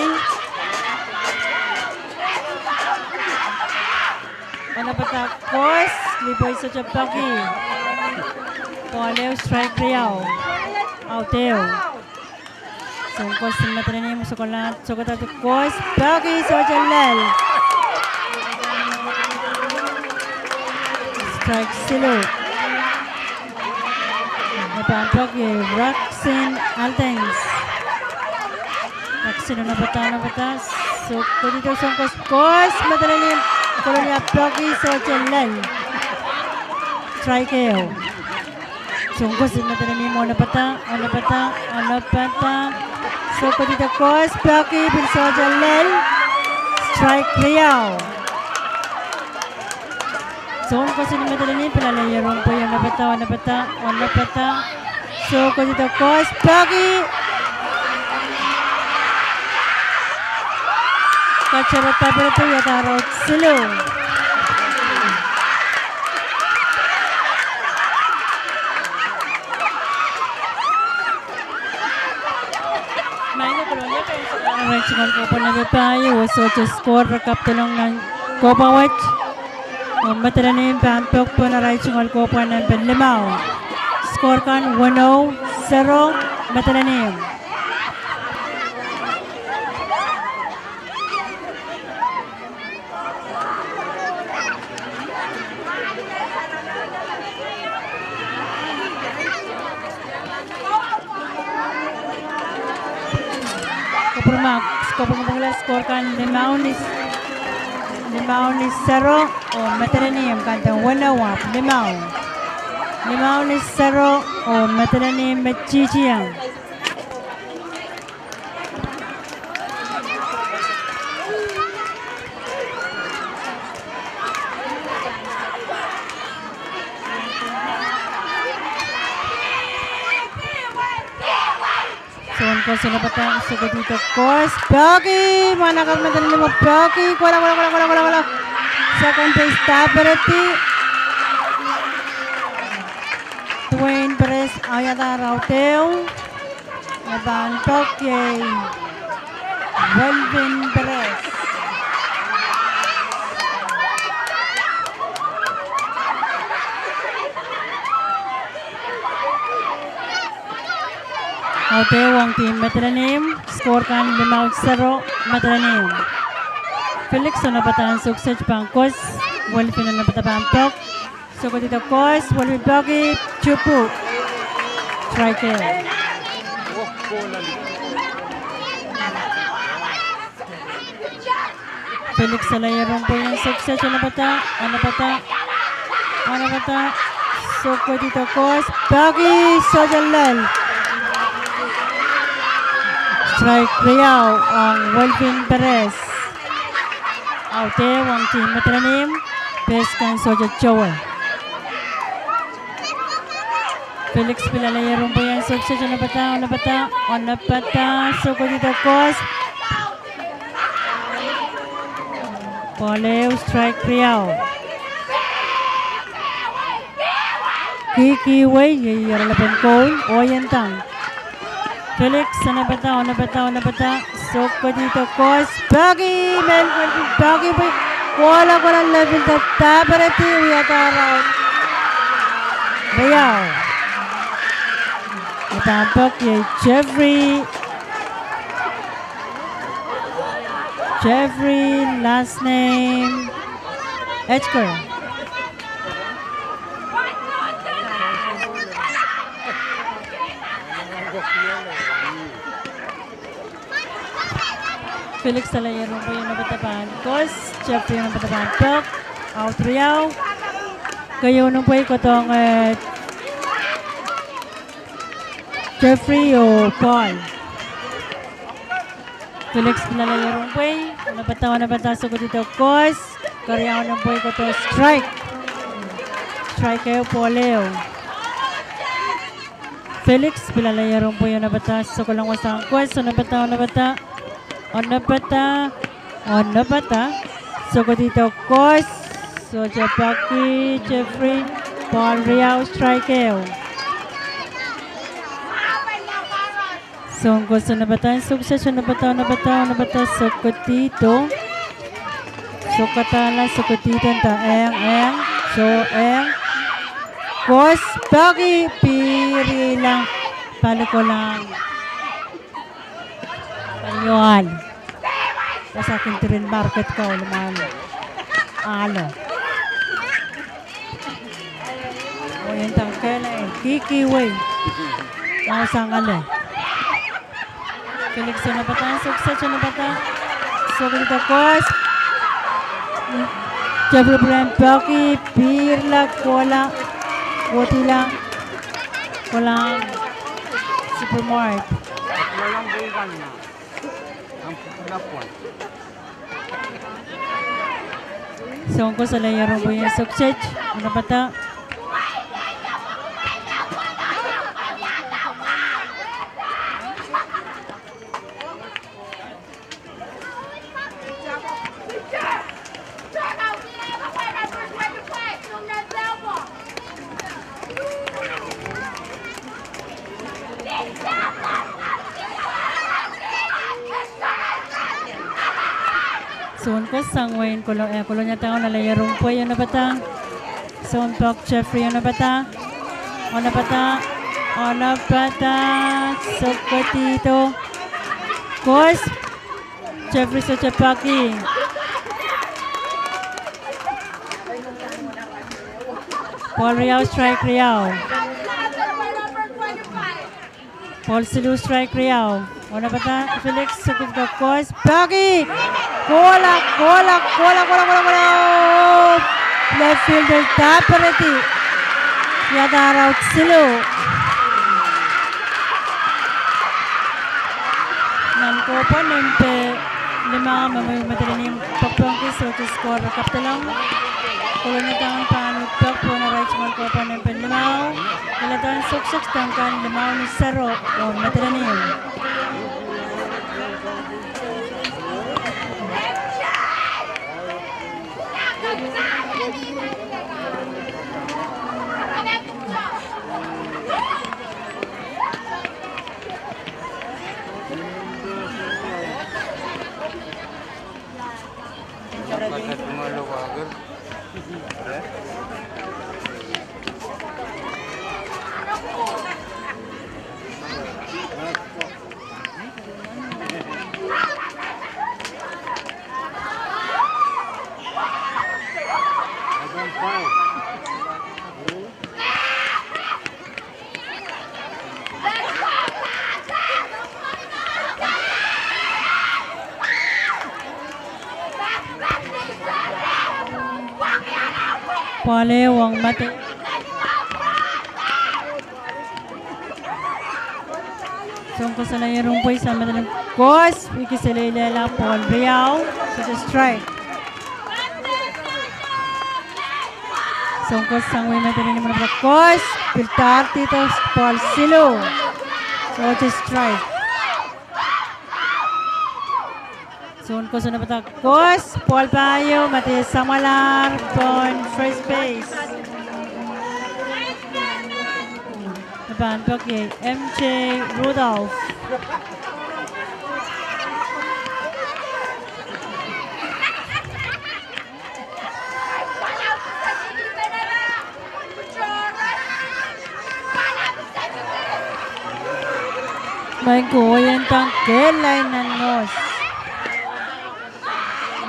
Panapatakos, Liboy sa Chapaki. Kualew, strike Riau. Outeo. Sungkos na matalanim sa kulat. Sukatatukos, Baki sa Jalal. Strike Silo. Napapaki, Roxin Altens. Roxin na batas. So, dito sungkos, matalanim. Colonia Baki sa Jalal. Strike out. Sungkos na matalanim mo napata. So ko dito cross, Paki, Binso Jalel, strike Riau. So ko sinimata ni pinalayarong po yung napata. So ko dito cross, Paki. Kacharata berito yata road silo. Rancingan Kopa na Bapayo, so to score rakap tulong ng Kopa Watch. Matala na yung Pampok po na Rancingan Kopa ng Benlimao. Score kan 1-0, matala na yung. Skor kan Limao ni 0 o Matalaniyam kantang 1-1 Limao ni 0 o Matalaniyam Machiciyang. So sino pa tayong sugo dito? Course, Paki! Manakag na tayo mo, Paki! Wala. Second base, Taberati. Dwayne Perez, Ayata Rauteo. Nabantok kay Welvin Perez. Rauteo ang team Matalanim. Score kan 5-0 Matalanim. Felix na napatahan sukses pangkos. Welvin na napatabampok. So ko dito kos. Welvin Paki. Chupu. Striker. Felix sa layarong po yung sukses. Ano bata? So ko dito kos. Paki. Sojalal. Strike Riau ang Welvin Perez. Aute ang team Matalanim. Peskan Soja Chowa. Felix pilalayarong po yan. Sukses. Ano bata? So ko dito kos. Poleo strike Riau. Kiki Wei. Yayaralapan ko. Oyentang. Felix, ano bata? So ko dito kos. Pagi! Pagi po. Wala level na Taberati. Uyata around. Riau. Itampok kay Jeffrey, last name Edgar. Felix Talayarong po yung nabatapan. Kos, Jeffrey yung nabatapan. Pok, out Riau. Kayo nung po ko itong Jeffrey o Paul. Felix Talayarong po yung nabatawa so ko dito. Kos, Kariyaw nung po ko ito. Strike. Strike kayo po, Leo. Felix, pilalayarong po yung nabatas. So ko lang wasang kos. So nabata. So ko dito kos. So Japaki, Jeffrey, Paul Riau, strike kayo. So ang gusto nabata. Sukses yung nabata. So ko dito. So katala. So ko dito. Eng. So eng. Kos, Paki, piri lang. Palo ko lang. Panyuan. Sa akin tirin market ko naman. O yung tangkela Kiki Wei. Mausang Felix na bata. Sukses na bata. So dito Kos. Jeffrey Brian Paki, pirla, kola. Wala supermarket. Walang buwan na. Ang pagkapon. Songko sa layarong po yung suksej. Ano ba ta? Soon ko sangwain kolonya tao na layarong po yun na bata. Soon talk Jeffrey yun na bata. O na bata. O na bata. Sokotito. Kos. Jeffrey sa Chapaki. Paul Riao strike Riao. Paul Silu strike Riao. O na bata. Felix Sokotito. Kos. Paki. Gola. Left fielder Taparati. Yada out Silu. Nanko pa nempe 5 mamay pagpangkis so to score kaptalang. Kulon na tangang panutpak po na right man ko pa nempe 5. Kalatan suksok tangkan 5 ni Saro o matiranim. Pale wang mati. Songko sa layarong boy sa madalang kos. Wiki sa layla Paul Riao. So the strike. Songko sa way mati rin naman ang kos. Piltar tito Paul Silu. So the strike. Songko sa nabatak kos. Paul Bayo. Mati Samalar. On first base. Nabantok kay MJ Rudolph. May kuyan tang kelay na nos.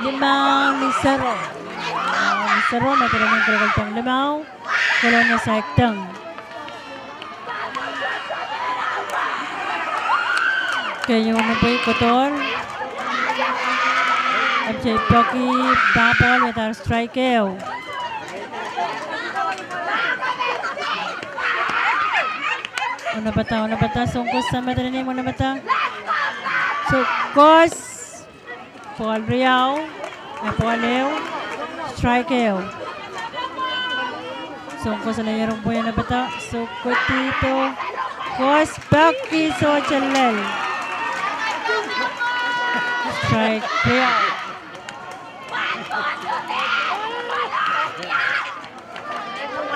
5 ni Saro. Saro na talagang kalagaltang 5. Kolonya sa Ektang. Kayo mo po Kotor. MJ Poki. Papal with our strikeout. Una bata. Sungkos sa matalinim. Una bata. Sungkos. Paul Riao. Paul Leo. Strikeout. Sungkos sa layarong po yan na bata. Sukotito. Kos. Baki. Sochalel. Strike. Riao.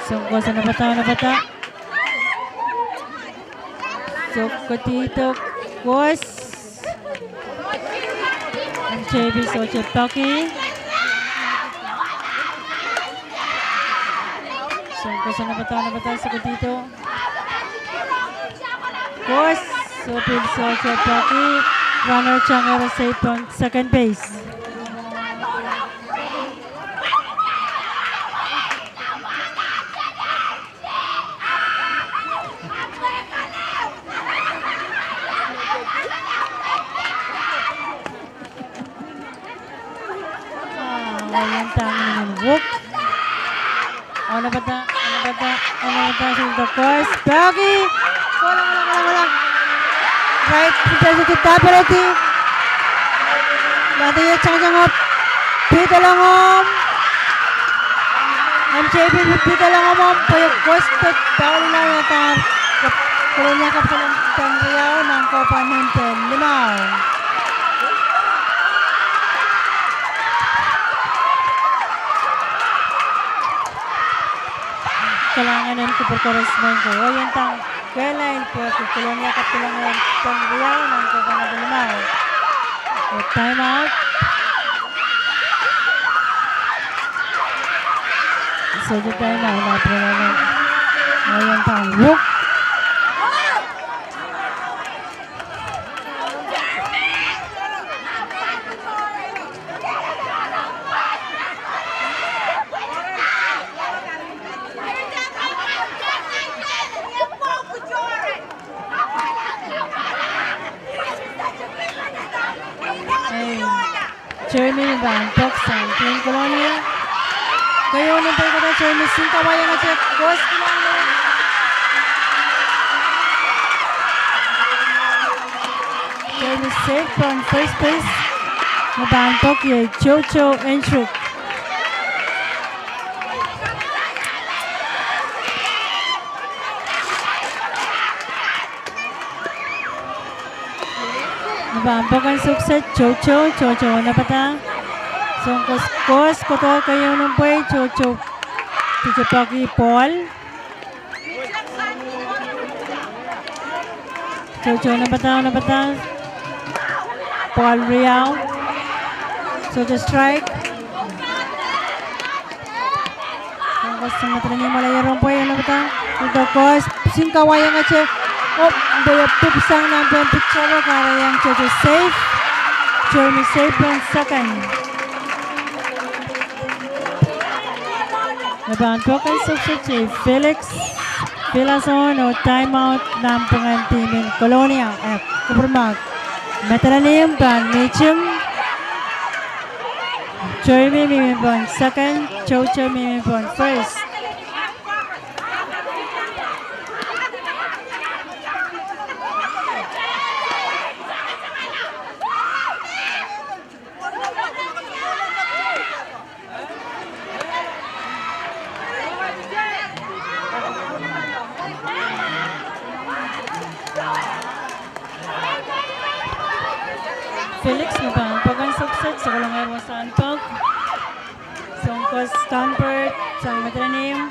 Sungkos sa nabata. Sukotito. Kos. JB Sochepaki. Sungkos sa nabata. Sukotito. Kos. Sopil Sochepaki. Runner Changero safe on second base. Walang tangan ng walk. Ano bata? Sulto course. Pagi! Walang. Right, kita berarti. Berarti ya jangan pita lang MJB pita lang payag kostet taon lang yata kolonya kapalang tanriyaw ng Copa Hinton Limao. Kalanganan ko perkorresmen ko. O yan tang kailain po si kolonya kapalang tanriyaw ng Copa Hinton Limao. Time out. So the time out na po naman. Ngayon pang whoop. Jeremy Van Toxan, Plain Colonia. Kayo nang tayo ko na Jeremy Singkawayan na check. Boss, kailangan. Jeremy safe from first place. Nabantok yung Chocho Enchuk. Nabantok ang sukset. Chocho na pata. Songkos kotor kayo nung boy. Chocho Pagi Paul. Chocho na pata. Paul Riao. So the strike. Songkos sa matrani malaya rompoy na pata. Ito kos singkawayan nga che. Oh, daya pupsang ng picture kaya yang Chocho safe. Jeremy safe on second. Nabantok ang sukset si Felix Villason o timeout ng pangantimin Colonia at Kupermak. Matalanim pan Mitchum. Jeremy mimipon second. Chocho mimipon first. Felix nabantok ang sukset sa Kulungar Wasanpag. Songkos Stanford sa Matranim.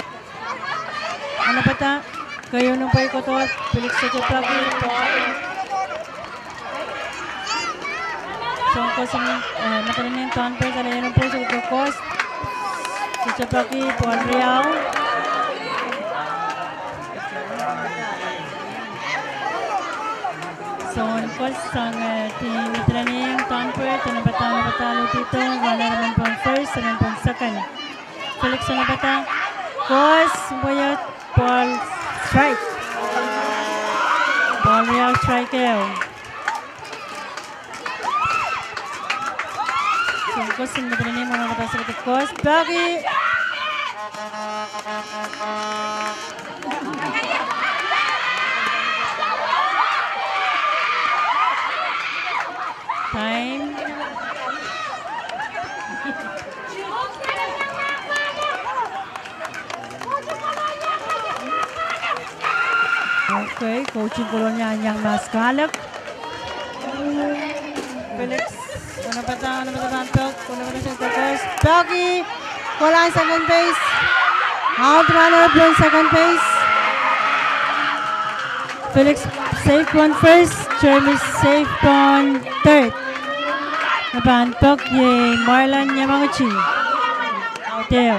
Ano pa ta? Kayo nung pa'y kotot. Felix sa Chaplaki. Songkos sa Matranim. Stanford sa layan ng po sa Kukos. Sa Chaplaki. Paul Riao. Songkos sang team Matranim. Stanford. Ano pa ta? Napatalo dito. Wala naman po ang first. Ano po ang second. Felix ano pa ta? Kos. Boyot. Paul strike. Paul Riao strike kayo. Songkos ang Matranim. Ano pa ta sa Kos. Bagi. Time. Okay, coaching Colonia yang naskalak. Felix, ano pa bantok? Ano pa siya takos? Bagi, wala ang second base. Out runner from second base. Felix safe on first. Jeremy safe on third. Nabantok yung Marlon Yamaguchi. Outeo.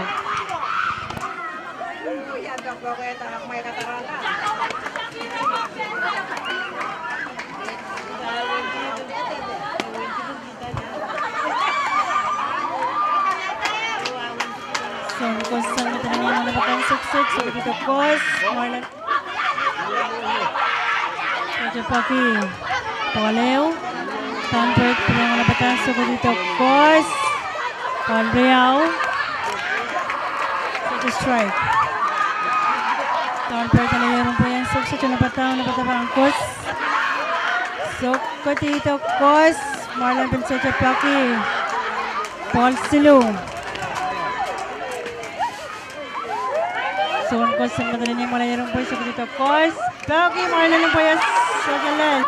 Songkos sa Matranim na napakang sukset. So dito Kos. Marlon. Pagi. Pauleo. Stanford. Pinang napatan. So dito Kos. Paul Riao. So the strike. Stanford na layan po yan. Sukset yung napataw. Napataw ang Kos. So, ko dito, Kos. Marlon Pinsocha Paki. Paul Silu. So, ko sa madali niya mula yung boy. So, ko dito, Kos. Paki, Marlon yung boy. So, galal.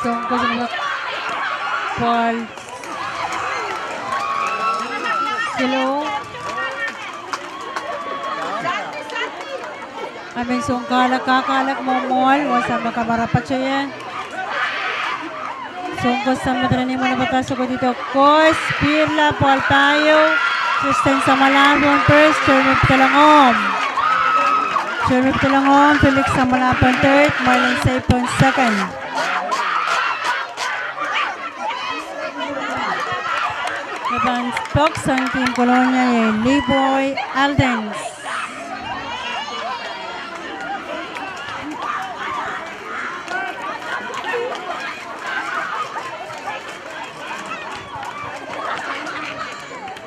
So, ko sa mga Paul Silu. Aming sungkalak kakalak momol. Wasa makabarapat siya yan. Sungkos sa madalani mo na batas ko dito. Kos, Pirla, Paul Tayo. Kristen Samalabon first. Chermip Talangom. Chermip Talangom. Felix Samalabon third. Marlon Saipon second. Laban Stokes ang Team Colonia ay Liboy Aldens.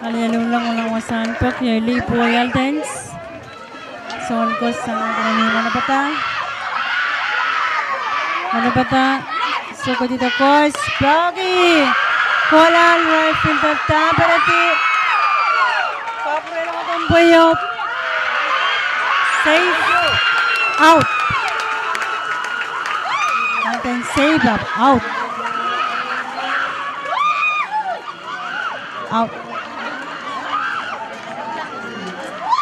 Alayalong lang ulang wasan po kay Liboy Aldens. Son ko sa kanina manabata. So ko dito Kos. Blogi! Kolan, right fielder, Tabarati. Kapre naman itong buyo. Save. Out. And then save up. Out. Out.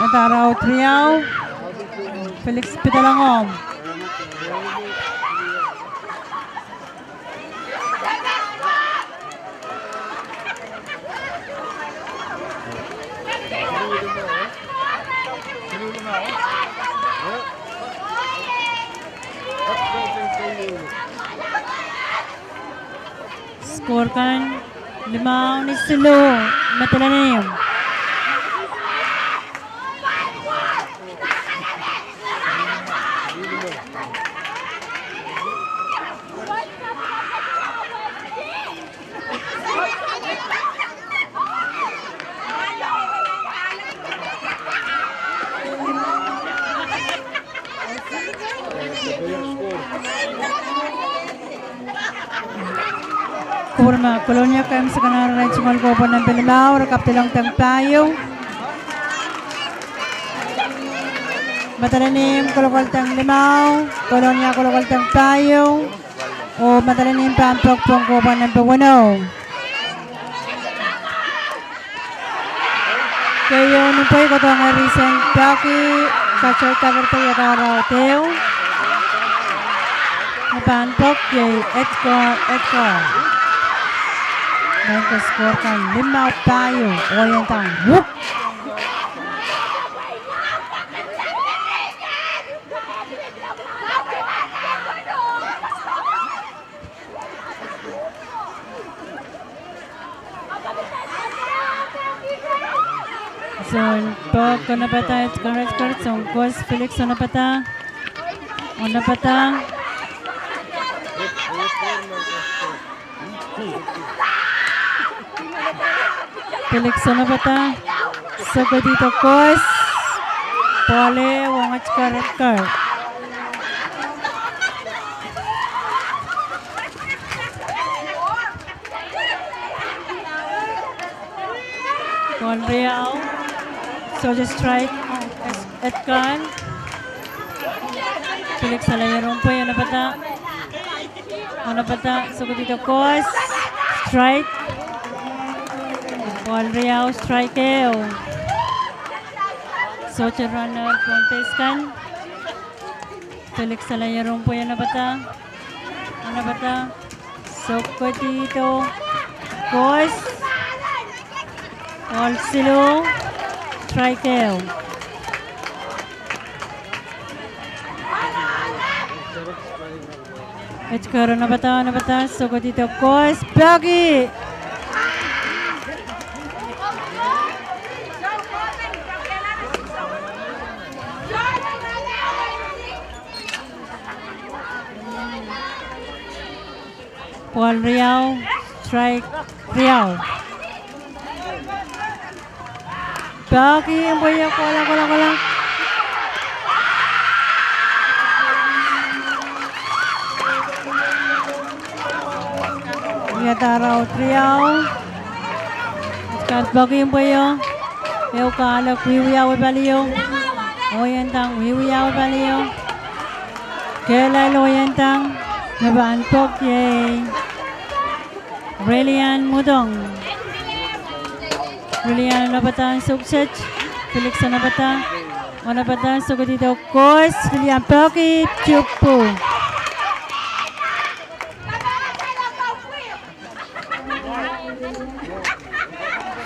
Nataraw, Triaw. Felix Pitalangom. Score kan 5 ni Silu. Matalanim. Kurma, Colonia KM sa kanara rin sumal ko po ng Bilimao, rakaptilang tampayo. Matalanim, kulukol tang limaw, Colonia kulukol tang payo, o matalanim pampok pong ko po ng Pawano. Kayo numpay ko ito nga recent Paki, kachar tagartay at araw teo. Napampok yay, Edgar. Nagka-score kan 5 tayo. O yan tang whoop! So, pag kanapata at karat-karat, songkos, Felix, kanapata. Kanapata. Felix, kanapata. So, dito, kos. Pole, wangat karat-karat. Conreal. So just strike at kan. Felix Salayarong po yan napata. So dito kos. Strike. Conreal strike eo. So runner contest kan. Felix Salayarong po yan napata. So dito kos. All silo. Strike. At karon na bata. So ko dito kos Pagi. Paul Riau, strike Riau. Bagi yang punya kolang. Yata Riau. Kat bagi yang punya. Eu kalak wiwiyaw baliyo. Oyentang wiwiyaw baliyo. Kelay loyentang. Nabantok yay. Brilliant Mudong. Brilliant nabatan sukses. Felix nabatan sukses dito kos. Brilliant Poki Chupu.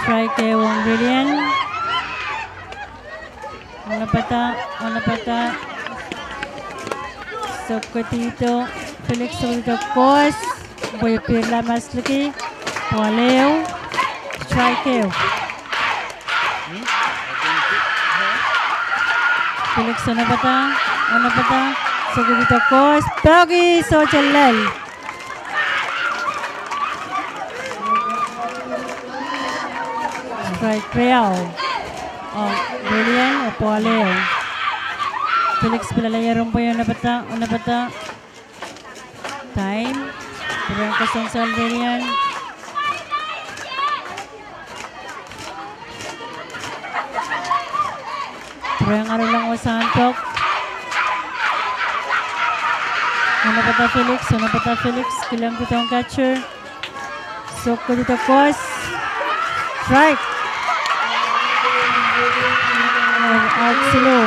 Strike Wong Brilliant. Manapata. Sukses dito. Felix dito kos. Boy Pirla mas lagi. Waleu. Strike. Felix Anapata. Sukses dito kos. Bagi Sochalel. Strike Real. Oh, Brilliant. Waleu. Felix Pilalaya Rumpoy Anapata. Time. Kurang kosong Salverian. Kurang lang Wasantok. Unapata Felix. Kilang kitang catcher. Soko dito kos. Strike. Out slow.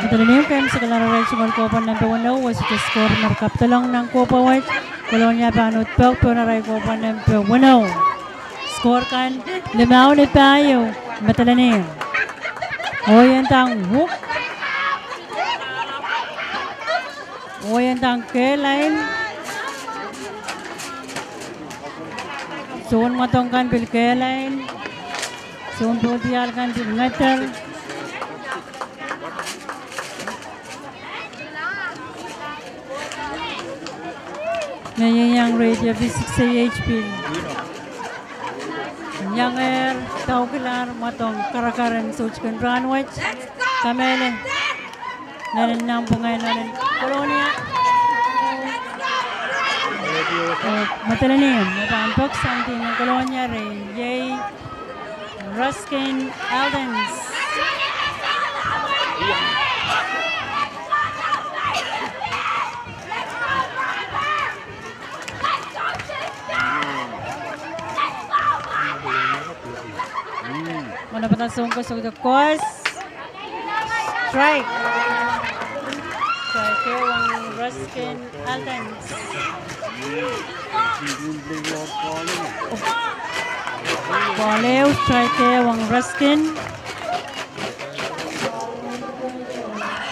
Matalanim kayo sa kalaro rin sa Copa number 1 was the score markup talong ng Copa White Colonia Banot Pog Punaray Copa number 1 score kan limaw ni tayo matalanim Oyentang hook Oyentang K-line Zone matongkan bil K-line Zone putial kan bil metal Ngayon yung radio V6 HP. Yang Taukilar matong karakaran suchkan Branwich. Kamele. Nanan nampung ngayon nanan Colonia. Matalanim. Napampok santi ng Colonia rin. Yay. Ruskin Aldens. Mana patasong ko sa course. Strike. Strike wang Ruskin Aldens. Boleh strike wang Ruskin.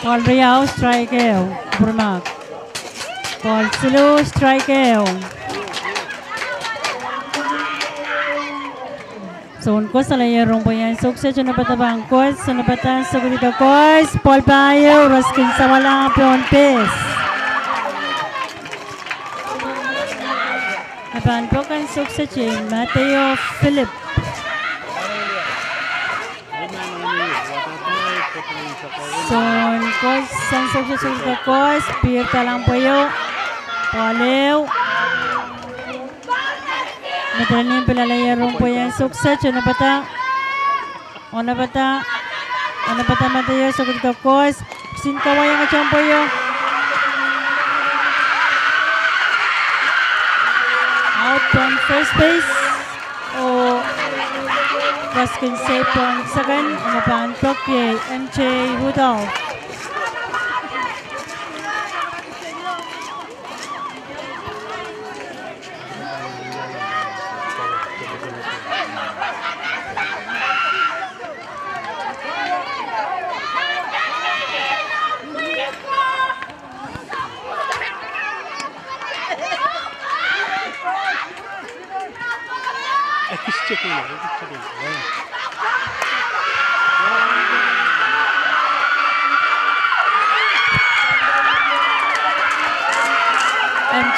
Paul Riau strike Burmak. Paul Silu strike Zone ko sa layarong po yan. Sukses yun na patabang kos. Sunapatan sa gulito kos. Paul Bayo. Ruskin sa walang pion pes. Napan po kan sukses yun. Mateo Philip. Zone kos. San sukses yun gulito kos. Pirta lang po yun. Paulew. Matalanim pilalayarong po yan. Sukses. Onapata Mateo sa gulito kos. Sinkaway ang atyang po yun. Out from first base. O Ruskin safe from second. Unapan Tokye. MJ Rudolph.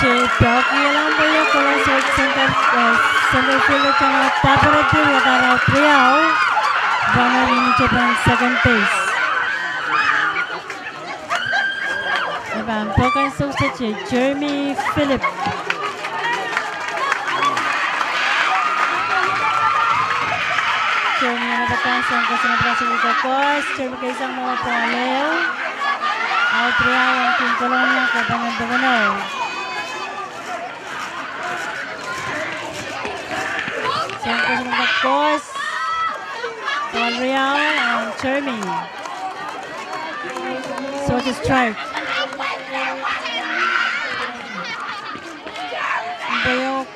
Pioki lang po yung kulang sa center fielder ka na taparating at araw Triao. Runner ni Japan second base. Namampokan sa si Jeremy Philip. Jeremy na nabatasan ko sa nabrasa nito Kos. Jeremy kayo isang mga palayo. Out Triao ang Team Colonia kabangan Davao. Siyempre sa mga Kos. Paul Real and Jeremy. So to strike. Bayok.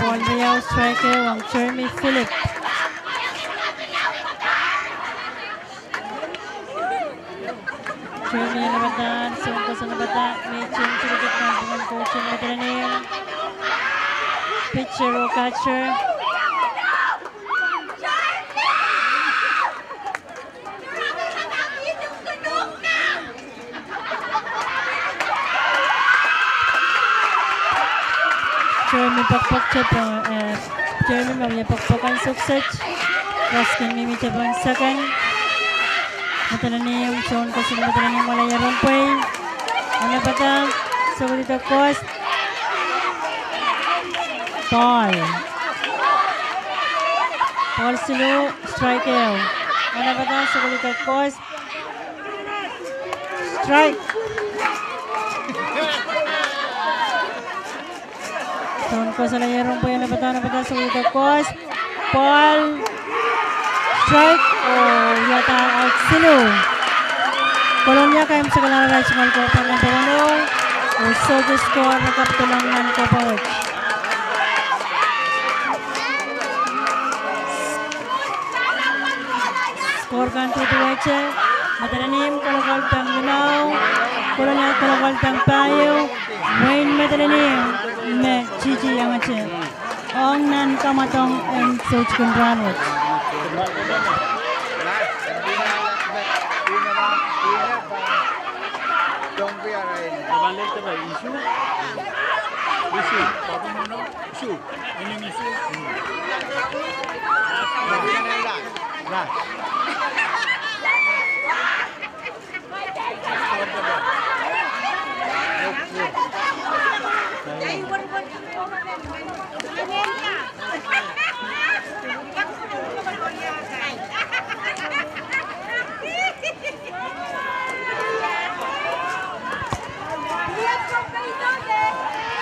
Paul Real striker ang Jeremy Philip. Jeremy yang nabatan, sungko sa nabata, may change sa gitna dengan coach yang nagdalanin. Pitcher o catcher. Jeremy pakpak siya Jeremy mamaya pakpakan sukset. Raskin mimi siya pang second. Matalanim, zone kasi matalanim malaya rumpay. Ano ba ito? So, dito, Cost. Paul. Paul Silu, striker. Ano ba ito? So, dito, Cost. Strike. Zone ko sa laya rumpay. Ano ba ito? Ano ba ito? So, dito, Cost. Paul. Strike. Oh, yata out Silu. Colonia kayo sa kalang regional ko pa ng Bawano. So the score na kapitulang ng Kapawag. Score kan tutuweche. Matalanim, kalakal tang Linaw. Colonia kalakal tang Payo. Wayne Matalanim. Me, Gigi yang ache. Ong nan kamatong and Sochkun Branwood.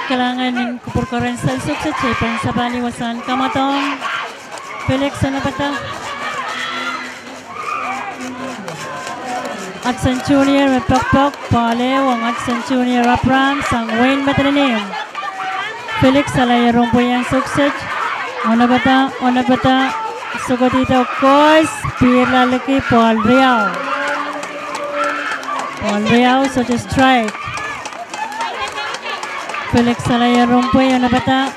Kailangan ng kupurkuran sa sukses sa baliwasan kamatong Felix Sanabata Adson Jr. may pakpak Palew ang Adson Jr. Rapram sang Wayne Matalanim Felix Salayarong po yung sukses Ona bata sugot dito Kos Pirlalaki Paul Real so to strike Felix Salaya Rompoy, onapata,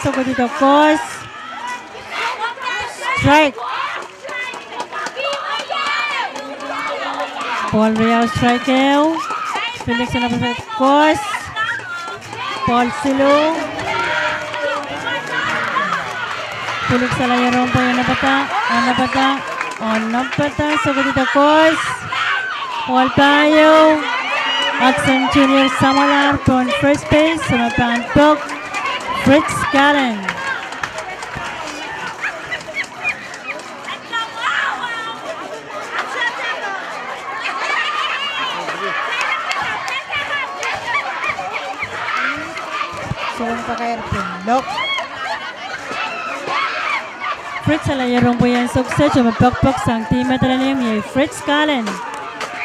so ko dito, Kos, strike, Paul Real strike, Felix onapata, Kos, Paul Silu, Felix Salaya Rompoy, onapata, so ko dito, Kos, Paul Payo, Adson Jr. Samalar from first base, sumapan Pog, Fritz Gallen. Suwang pa kaya pindok. Fritz Alayarong po yan sukses, sumapakpak sang team matalanim ni Fritz Gallen.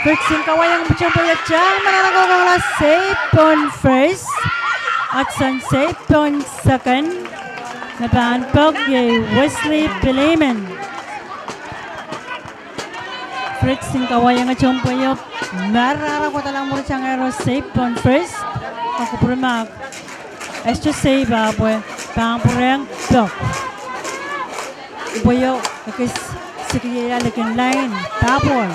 Fritz yung kawayang butsyong payat dyan. Mananagawang na safe on first. At san safe on second. Napaanpog yung Wesley Pilayman. Fritz yung kawayang butsyong payat. Mararaw ko talang mo siyang aero safe on first. Ako purimak. Esto save po. Pangpurang block. Boyo, kasi sikira lakin line. Tapon.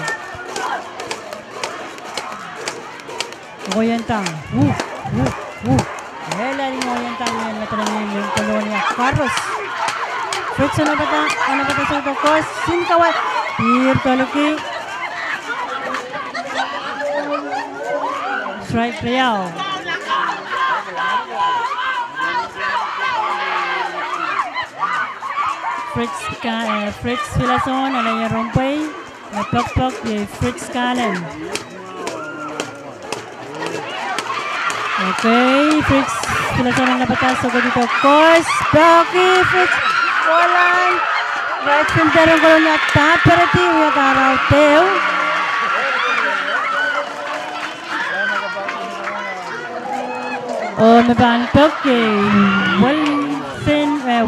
Oyentang. Hela rin Oyentang yan. Matalanin yung Colonia. Carlos. Fritz, ano ba ta sa Kos? Sinkawat. Here, Toluki. Strike Real. Fritz Filason, Alaya Rompay. Napakpak di Fritz Kalen. Okay, Fritz Filason ang napatas. So, dito, Kos. Rocky, Fritz. Walang. Right fielder ang gulong niya. Taperati. Uya karaw. Teo. O, nabantok kay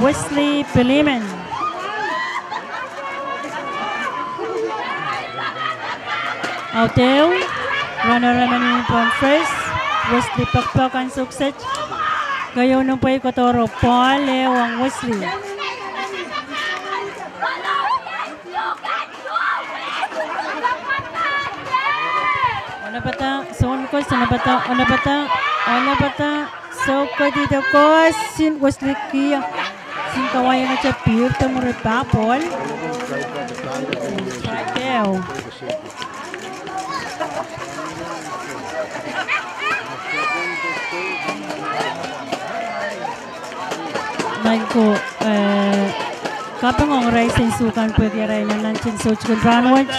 Wesley Piliman. Auteo. Runner naman from first. Wesley Pakpak ang sukset. Gayon nung pa'y Kotoro. Paul Leo ang Wesley. Ona bata, son ko, sana bata, so ko dito ko, sin Wesley Kia, sin kawayan na siya, pirta mo rin Paul. Teo. Nagko, kapag ang racing sukan pwede rin na nanchin so chicken Branwich.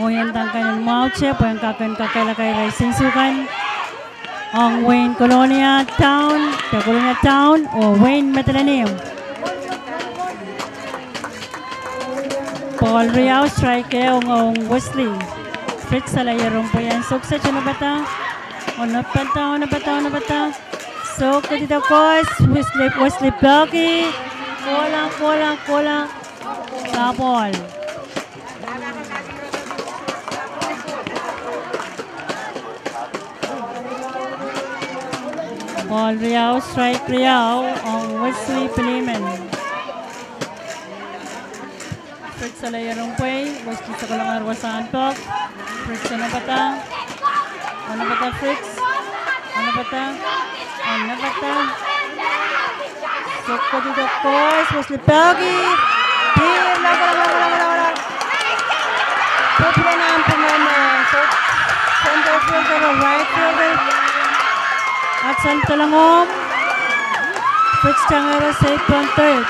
O yan tangkan ng Mauche, po yung kakalakay racing sukan. Ang Wayne Colonia Town, o Wayne Metalanim. Paul Riao, strike ang Wesley. Fritz Salayarong po yan. Sukses yun na bata. Ona bata. So, dito Kos, Wesley Blocky. Kulang. Tapol. Paul Riao, strike Riao on Wesley Piliman. Fritz sa layarong way. Wesley sa kulang arwasan po. Fritz ano bata? Fritz? Ano bata? Soko dito Kos, Wesley Pagi. Wala. Pupila na ang pumana. So, center fielder o right fielder. At sa talangom, Fritz Changero safe on third.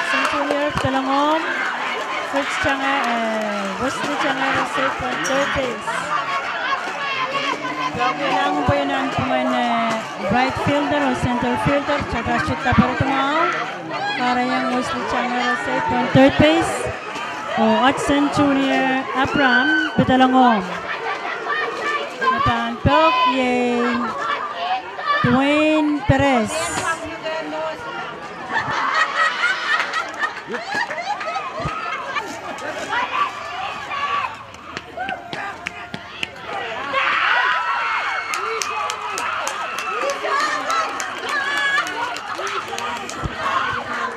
Sa Junior talangom, Wesley Changero safe on third base. Kailangan po yun ang right fielder o center fielder. Tsaka shoot na para tumaw. Para yung Wesley Changero safe on third base. O Hudson Junior Abram, Bitalangom. Natantok yung Dwayne Perez.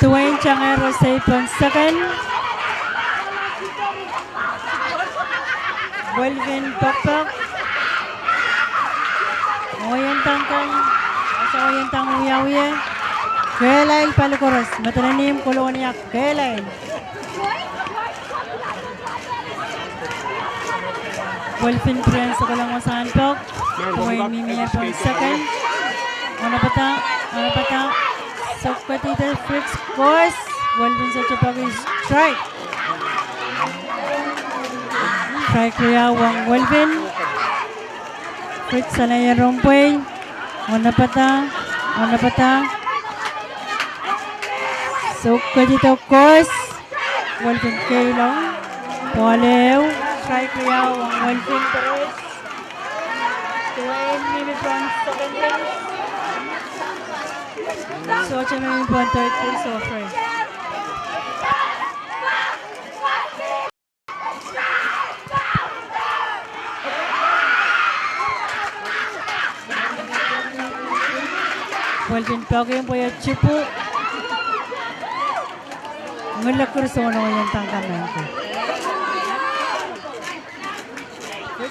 Dwayne Changero safe on second. Welvin Pakpak. Oyentang uya. Kelail Palikoros. Matananim Colonia. Kelail. Welvin Prince sa kalang masahan Pok. Dwayne Mimia from second. Ano bata? Sokatita Fritz course. Welvin sa Chapagi strike. Strike Ria Wang Welvin. Fritz sa Laya Rompway. Ano bata? Sokatita course. Welvin Kailong. Polew. Strike Ria Wang Welvin Perez. Dwayne Mimi from second base. So, siya may point third place offer. Welvin Pagi yung po yung Chipu. Ngulak kursono yung tangkamento.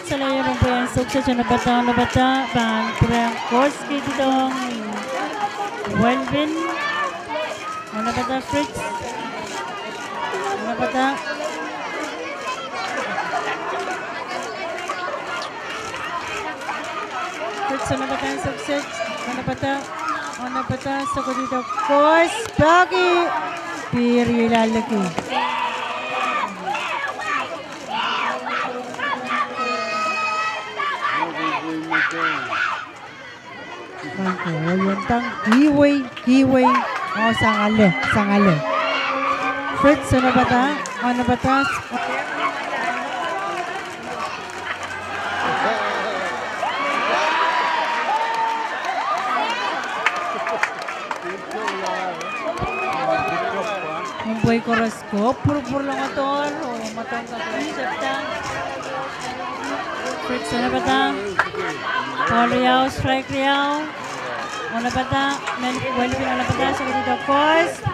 Sa layo ng po yan, sukses yung nabata, pan Priyankoski ditong Welvin. Nabata, Fritz. Nabata. Fritz, nabata yung sukses. Nabata, sa ko dito, course, Bagi. Piri lalaki. Bangko, yung tang kiway. Oh, sangale. Fritz, ano ba ta? Yung boy koroskop, puro lang ito. O, matang ka-concept ta. Fritz, ano ba ta? Paul Riao, strike Riao. Ano ba ta? Welvin, ano ba ta? Sa dito, of course.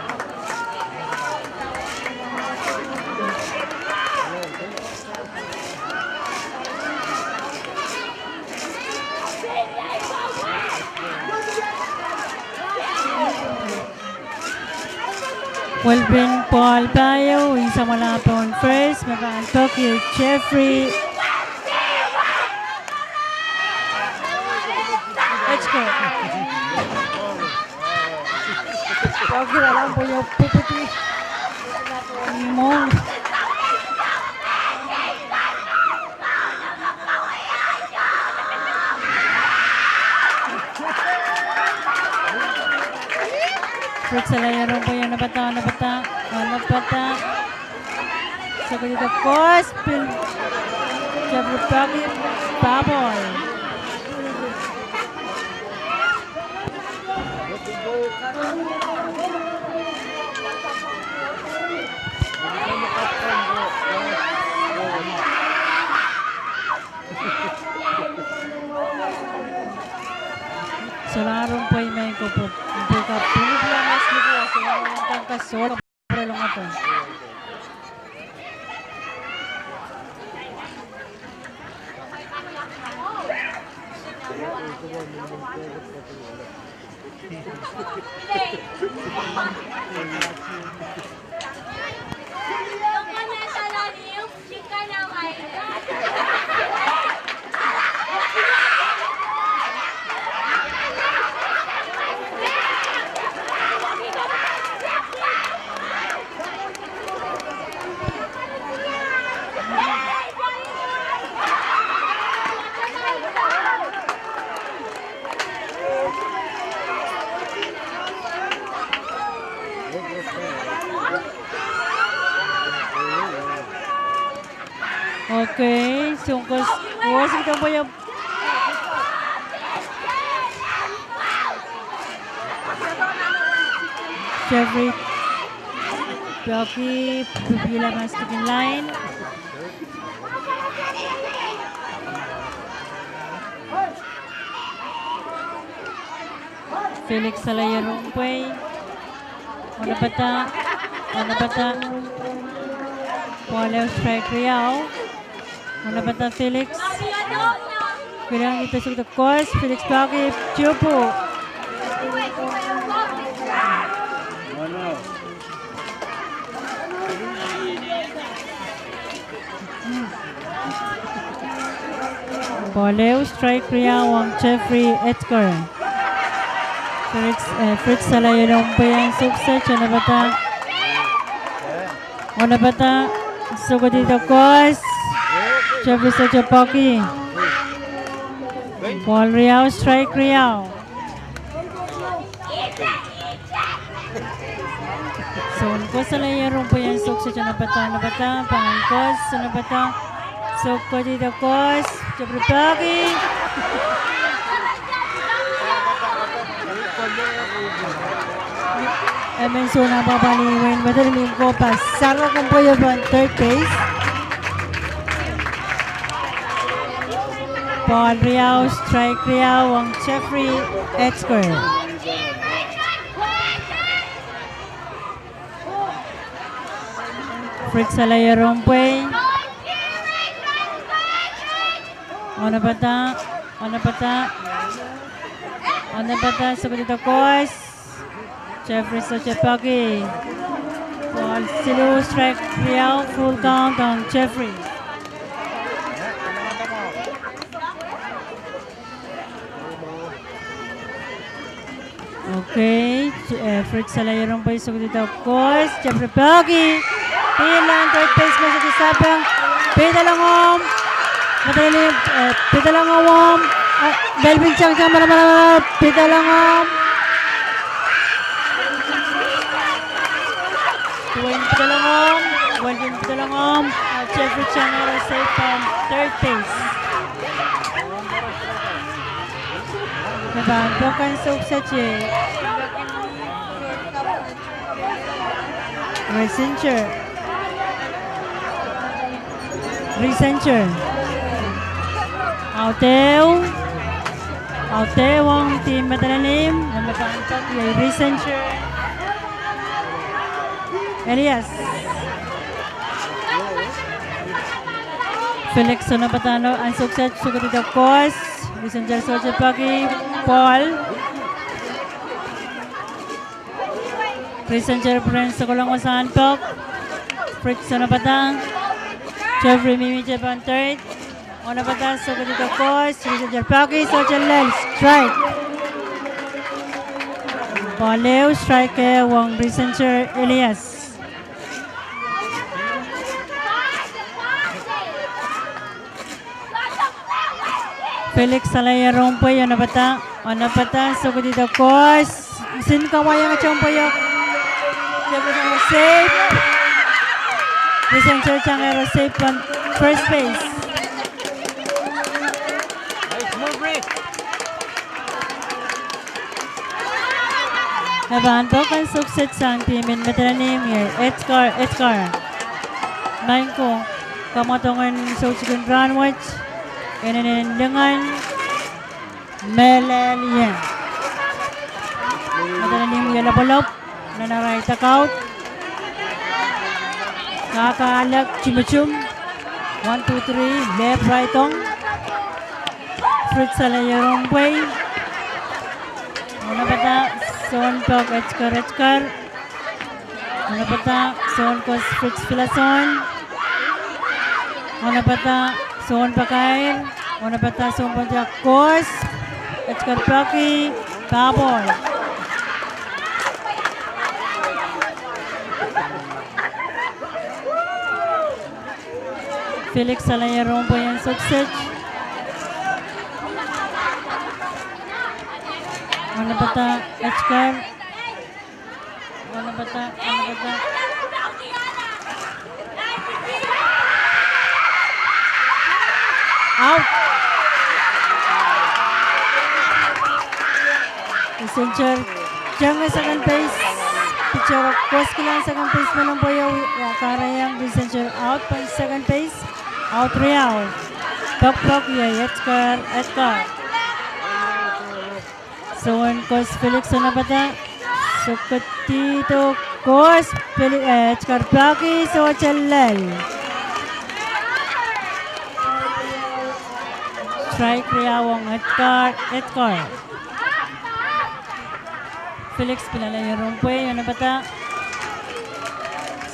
Welvin, Paul Bayo, isa mula po on first. Mabaan Tokyo, Jeffrey. Let's go. Tokyo, alam po yung puputi. Imong. Fritz, salayarong po yung nabata. Sa dito, of course, Jeffrey Pagi, Baboy. So, larong po yung may kupo. Buka, piniplamas nito. So, larong kang kasol. Pero lang ito. Okay, sungkos. Buwas kita po yung Jeffrey Pioki, pipila mas taking line. Felix Salayarumpoy. Ano bata? Wala strike Riao. Ano bata Felix? Kailangan dito sa course. Felix Pioki, Chupo. Poleo, strike Riao ang Jeffrey Edgar. Fritz Salayarong po yung sukses. Ano bata? Suko dito, course. Jeffrey Sajapoki. Paul Riao, strike Riao. So, ko Salayarong po yung sukses. Ano bata? Pangangkos. Ano bata? Suko dito, course. Jeffrey Pioki. Menso na babaliwin. Madaling ko pa. Sara kung po yung third base. Paul Riao, strike Riao ang Jeffrey Edgar. Fritz Alaya Rompuy. Ona bata. Sagot dito course. Jeffrey Sochepagi. Ball Silu strike 3 out. Full count on Jeffrey. Okay, Fritz Alaya Rompuy sagot dito course. Jeffrey Pagi. Pilan third baseman sa kisapang. Pidalangom. Matalim. Pidalangom. Belvin Chang marama. Pidalangom. Welvin Pidalangom. Jeffrey Chang are safe from third base. Nabantokan sa uksache. Recenture. Auteo ang team matalalim. Nabantok yung Recenture. Elias. Felix Sonapatano ang sukses. Sugat ito course. Recenture Sochepagi. Paul. Recenture Prince sa kulang sa antok. Fritz Sonapatang. Jeffrey Mimi Japan third. Onapatang sugat ito course. Recenture Pagi. Sochepagi. Strike. Pauleo. Strike wang Recenture Elias. Felix Alaya Rompuy, Onapata, sugot dito course. Sin kawayang at Chompoyo. Jeffrey Chang safe. Recenture Chang safe on first base. Nice move, Rick. Nabantok ang sukset sa timin matalanim here. Edgar. Main ko, kamatongan Sochigun Ranwatch. Dengan Melelian. Matalanim yala balop. Nanaray takaut. Kakaalak chimachum. 1, 2, 3. Left, right on. Fritz Alaya Rompuy. Onapata. Son Pog Edgar. Onapata. Son Kos Fritz Filason. Onapata. Son Pakair. Onapata. Son Pajak Kos. Edgar Paki. Baboy. Felix Alaya Rompuy ang sukses. Onapata. Edgar. Onapata. Out. Recenture Chang second base. Pitcher Kos kilang second base manang boyaw. Karayang Recenture out pa second base. Out real. Pok ya Edgar. Soon Kos Felix Onapata. Sukat dito Kos Edgar Paki Sochellel. Strike Riawang Edgar. Felix Pinalaya Rompuy. Onapata.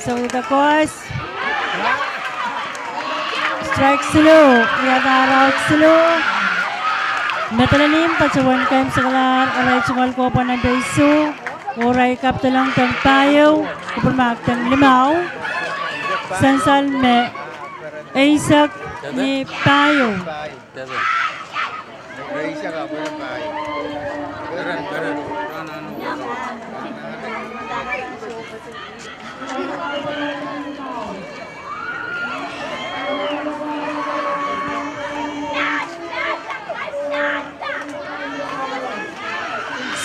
So the course. Strike slow. Out slow. Metalanim pacawan kaim sekelar. Aray cungal ko pa ng Daisu. Oray kapta lang tang tayo. Kupermak tang limaw. Sansal me. Aisak ni tayo.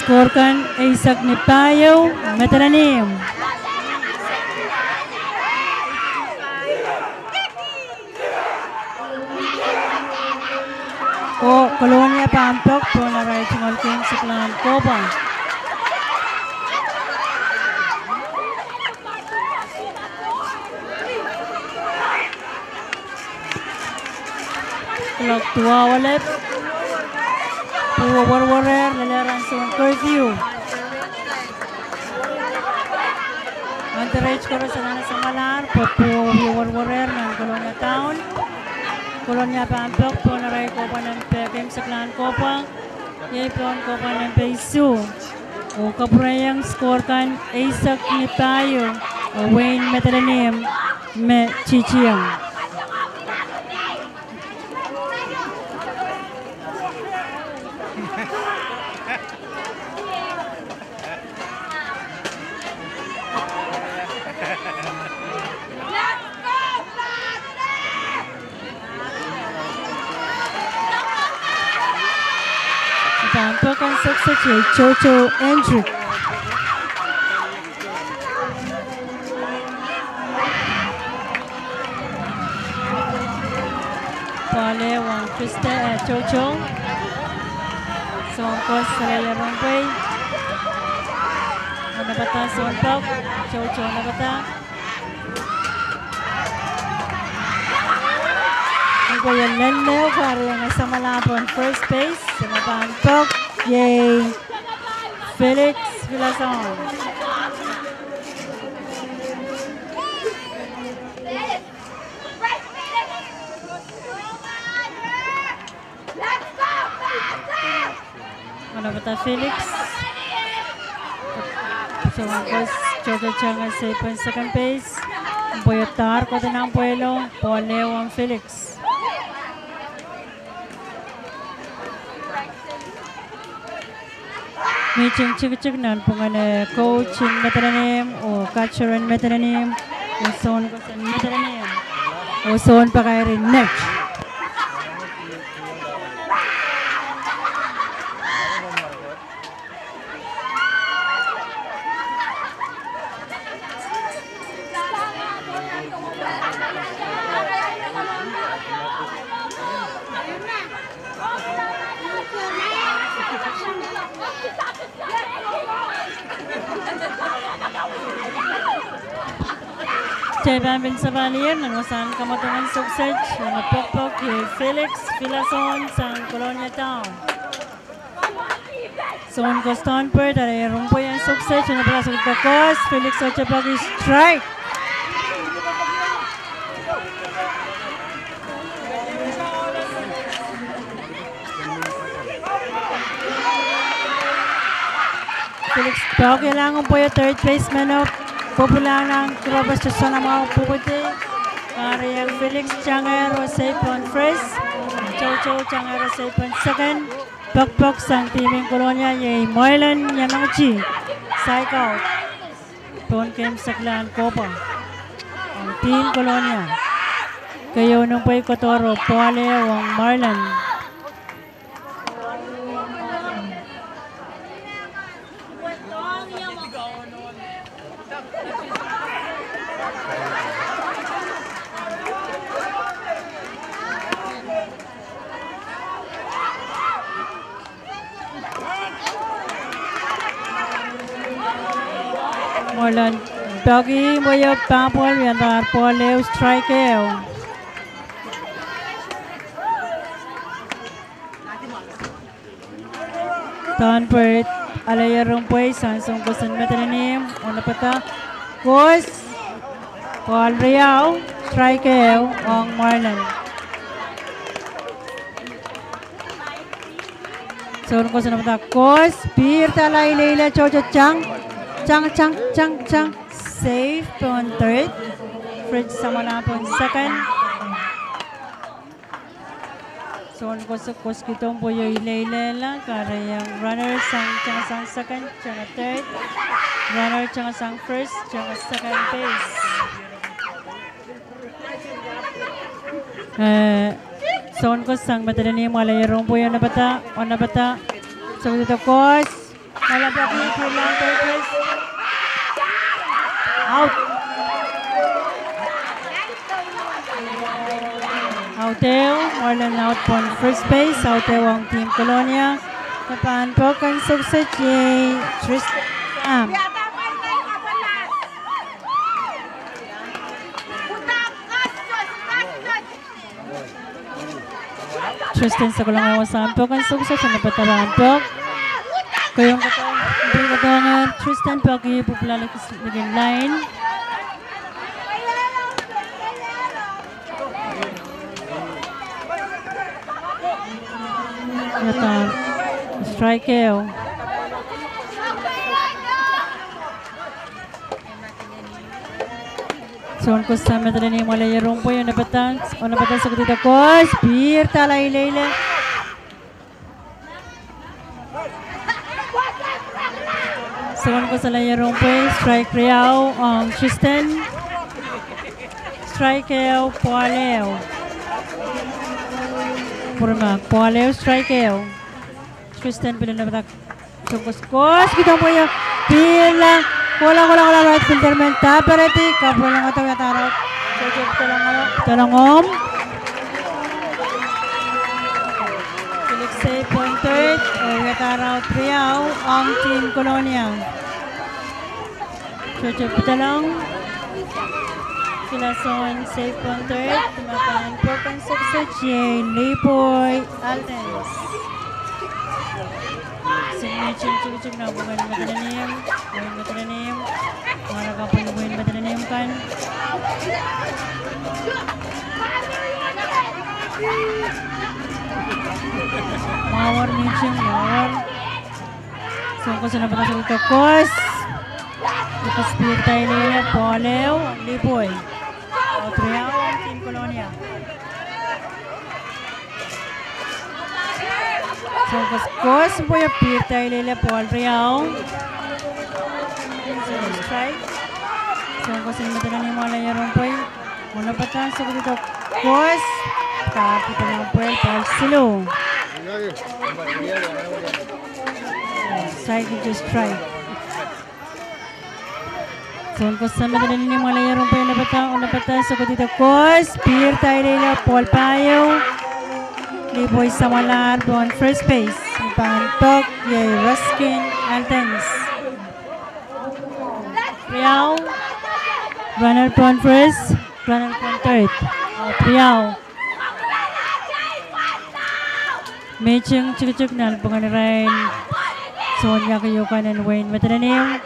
Skor kan Aisak ni Payo, Metalanim. Kolonia Pampok po na right cungal king sa klangan Kobang. clock 2 hour left. Puwa Warrior lalaran sa curfew. Underage ko sa nana sa Malar. Puwa Warrior ng Colonia Town. Colonia Pampok po na rin ko pa ng Pekim sa Clan Kopa. Yapon ko pa ng Peisu. O kaprayang score kan Isaac Nipayo. Wayne Metalanim Me Chichiang. Pampok ang success kay Chocho Hendrick. Pale Wang Triste Chocho. Songkos Saraya Rongpay. Nabata Sontok. Chocho nabata. Kuya Lenleo para yung sa Malabon first base. Sumabantok. Yay! Felix Villason. Ano ba ta Felix? Sumangkos Chocho Chang sa second base. Boyotar ko din ang puelo. Poleo ang Felix. Meeting chik nan pungan coach in Metananim o catcher in Metananim o son ko sa Metananim o son pa kaya rin next. Teban bin Sabalier nangwasan kamatungan suksej na pokpok kay Felix Villason sa Colonia Town. Son Costonper dari rumpoy ang suksej na para sa kakos Felix Ochapagi strike. Felix Pao kailangan po yung third baseman of popular ng Krobas sa mga puputi. Kariyang Felix Changero safe on first. Chow Changero safe on second. Pokpok sang teaming Colonia yay Moylan Yanangchi. Strike out. Tuon game sa Clan Copa. Ang team Colonia. Kayo nung pa'y Kotoro, Puale ang Marlon. Marlon, Doggy mo yung pampol, yan na Puale strike kayo. Tonbert, alayarong po sansong kusan Metananim, una pata, Kos, Paul Riao, strike kayo, ang Marlon. So, kusan na pata, Kos, Beer talay Leila Chocho Chang, Chang, safe on third, Fred Samanapon second. So, kos kitong po yung ilayla kara yung runner sang second, sang third, runner sang first, sang second base. So, kos sang Metananim malayarong po yung nabata, o nabata. So, dito kos, malabak yung lang third base. Out. Outeo, Marlon out on first base. Outeo ang Team Colonia. Kapaan po kan success yay Tristan. Tristan sa kulang sampok ang sukses sa napatarampok. Kayong katong Tristan pag ipupulalik sa line. Nata strike ew. So, ko sa medal ni Malaya Rompo yung napatan sa kutita ko. Spear talay leila. So, ko sa Laya Rompo, strike Riao ang Tristan. Strike ew, Poaleo. Purma, Poaleo, strike ew. Tristan pila napatak. So, kos kita po yung pila. Kulang right fielder man tapereti kapro lang ataw yatarot. Sejek tulangom. Felix save pointed. Yatarot Riau ang Team Colonia. Sejek putalang. Filason save pointed. Tumapan important success. Lipoy Altes. Cik na bukan matananim, bukan matananim, para kapon bukan matananim kan. Mawar meeting, mawar. So ko sa napakasal ito, kos. Ipaspeed tayo nila, Poleo, Lipoy. Otriao, Team Colonia. So, kos po yung pirta ilila Paul Riao. So, strike. So, kos yung matalan ni Malaya Rompoy. Muna pa tayo. So, dito, kos. Kapit na ng Paul Silo. Strike into strike. So, kos sa matalan ni Malaya Rompoy. Muna pa tayo. So, dito, kos. Pirta ilila Paul Payo. Liboy Samalar on first base. Pantok, Yay Ruskin, Altens. Priyaw. Runner on first. Runner on third. Priyaw. Mecheng cik na panganiray. Sonya kayo kanan Wayne Matananim.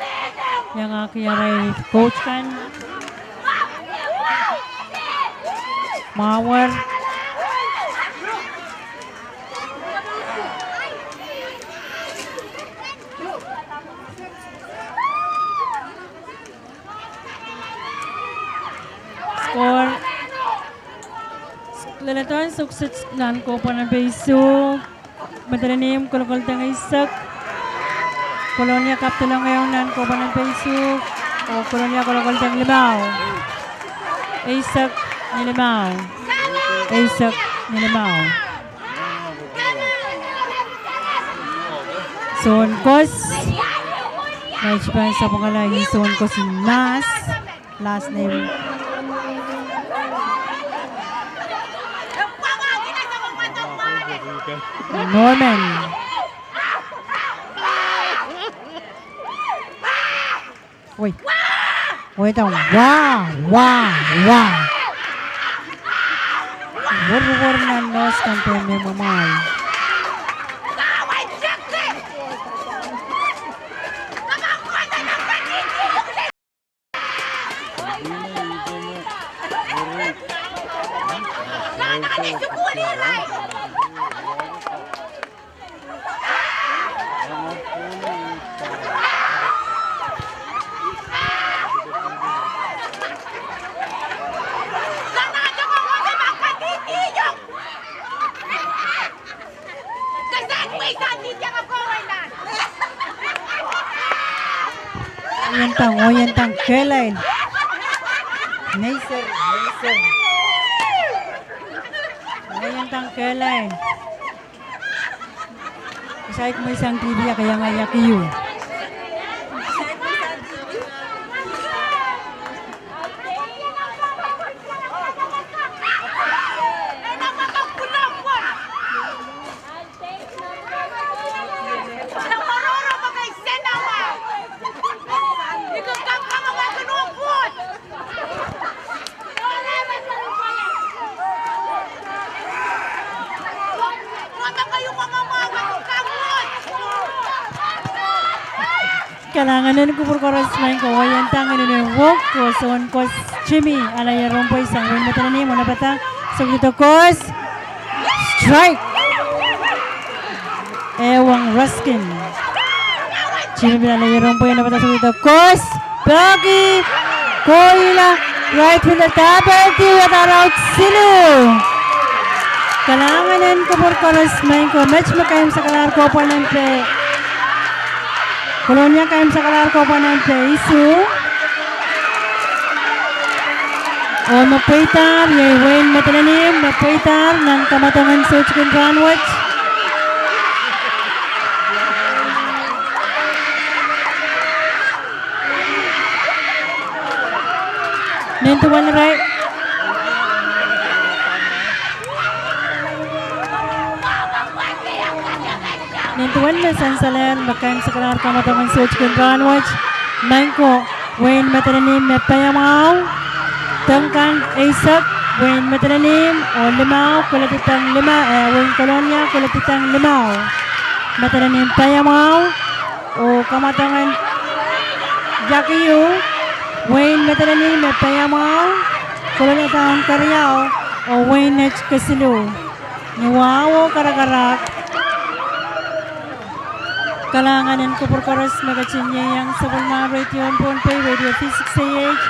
Yang akiyaray coach kan. Mawar. Score. Lalatuan sukses nan ko pa ng beso. Matalanim kulukul tang isak. Kolonia kapto lang ngayon nan ko pa ng beso. O kolonia kulukul tang limaw. Isak ni limaw. Isak ni limaw. Son kos. Najban sa pangalan ni Son kos Nas. Last name. Norman. Uy. Uy, ito. Wow. War na nos kampiyon ni Mamay. Yan tang kelain. Nicer. Yan tang kelain. Isay ko may isang TV kaya nga yakiyo. kalanganan ko por koras main ko wayan tangan ni walk ko son kos Jimmy alaya rompoy sang win mata ni mo na bata so dito kos strike Ewang Ruskin Jimmy alaya rompoy na bata so dito kos Bagi Koila right fielder tapat tiwat out silu kalanganan ko por koras main ko match makayam sa kalar ko oponente Colonia kaim sa kalar ko oponente isu o mapaitar yay Wayne Matananim mapaitar ng Kamatongan Sochkin Ranwich Nintuan right Nintuan na Sansaler makaim sa kalar Kamatongan Sochkin Ranwich Mangko Wayne Matananim mapayamaw Tangkang Isak Wayne Matananim o Limao Kulatitang Wayne Colonia Kulatitang Limao Matananim Payamaw o Kamatongan Jakiyu Wayne Matananim Payamaw Colonia Tang Karyao o Wayne Nech Kasilu Niwawo Karagarak Kalanganan ko por koras magachinya yang sabulma radio pon pay radio physics age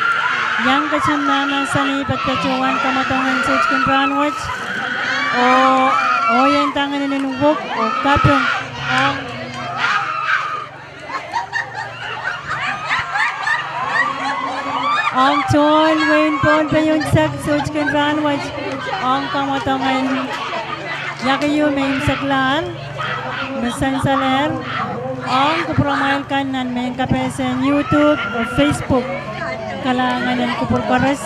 yang kacim nana sani pagkacuan Kamatongan Sochkin Ranwich o yang tangan ni nubok o kapyung ang John Wayne pon pay yung Sochkin Ranwich ang Kamatongan Yakayu may saklan Masansaler ang kupromail kanan may kapesen YouTube o Facebook kalanganan kupur koras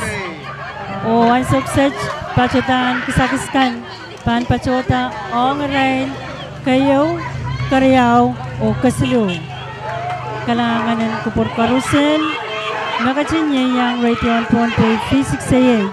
o ang suksej pacutan kisakiskan pan pacota ang rain kayo karyaw o kasilu kalanganan kupur korusen nakachinya yang radio pon pay physics say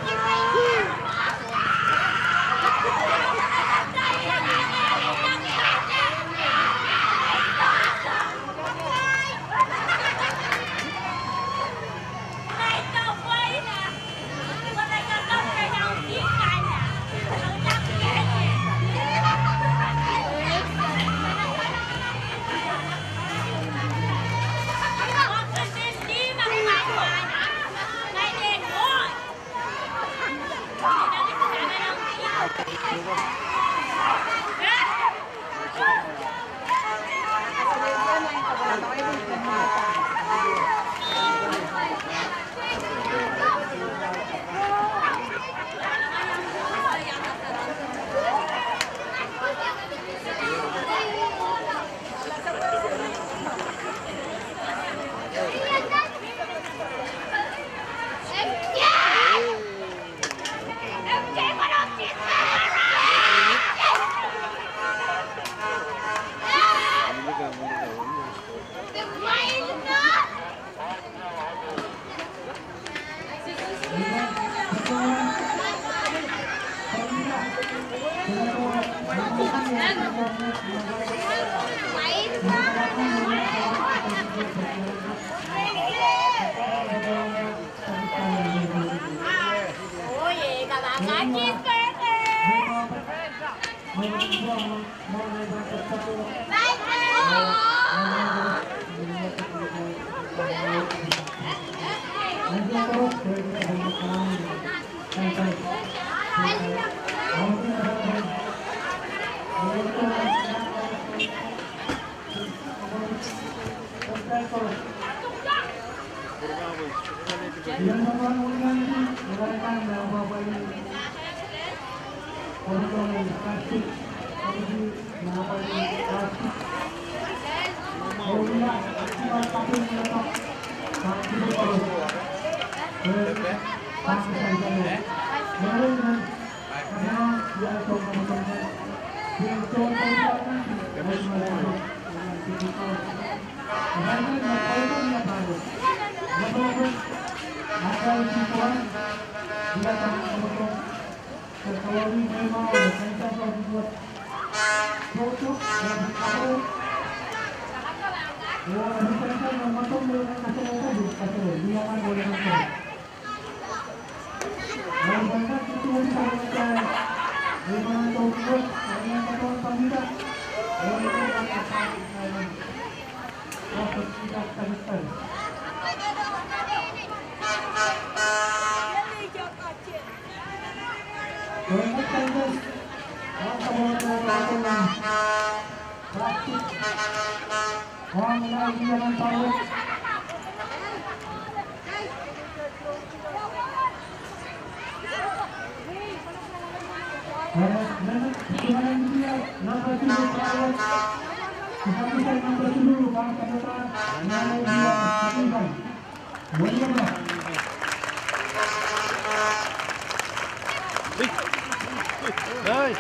Hey!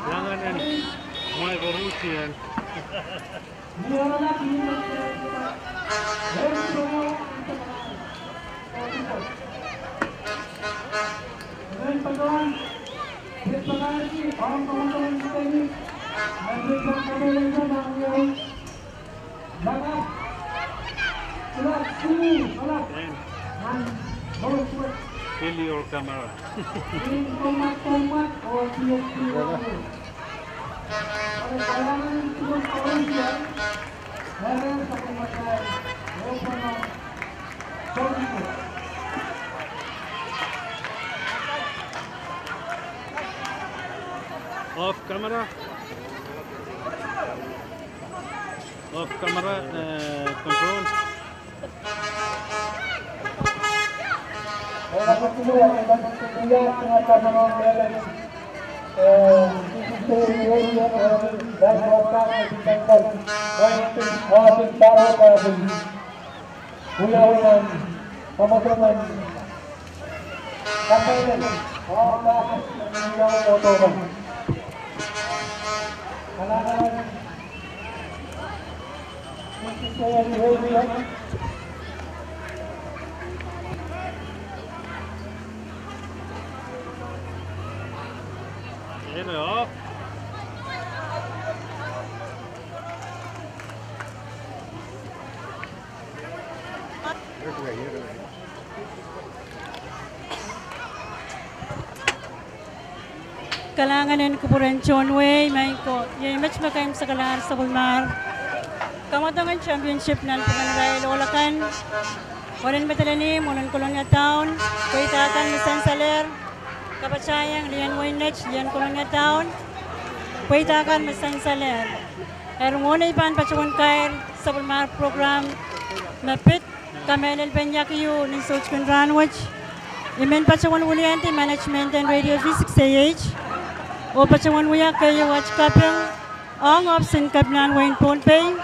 Jangan kan mulai korupsi kan. Fill your camera. Off camera. Off camera control. Off. Kalanganin ko po rin John Way, may ko. Yung match makaim sa kalangan sa Bulmar. Kamatangan championship ng Paganaray Lolakan. Warin Batalani, Mulan Colonia Town. Kuitatan, Misan Saler. Kapachayang, Lian Waynech, Lian Colonia Town. Kuitakan, Misan Saler. Ermona Iban Pachawan Kair sa Bulmar program. Mapit, Kamelel Penyakiyu, ng Sochkun Ranwich. Imen Pachawan Wulianti, Management and Radio Physics AH. O Pachawan Wuya kayo watch kapil ang option Kaplan Wayne Pohnpei,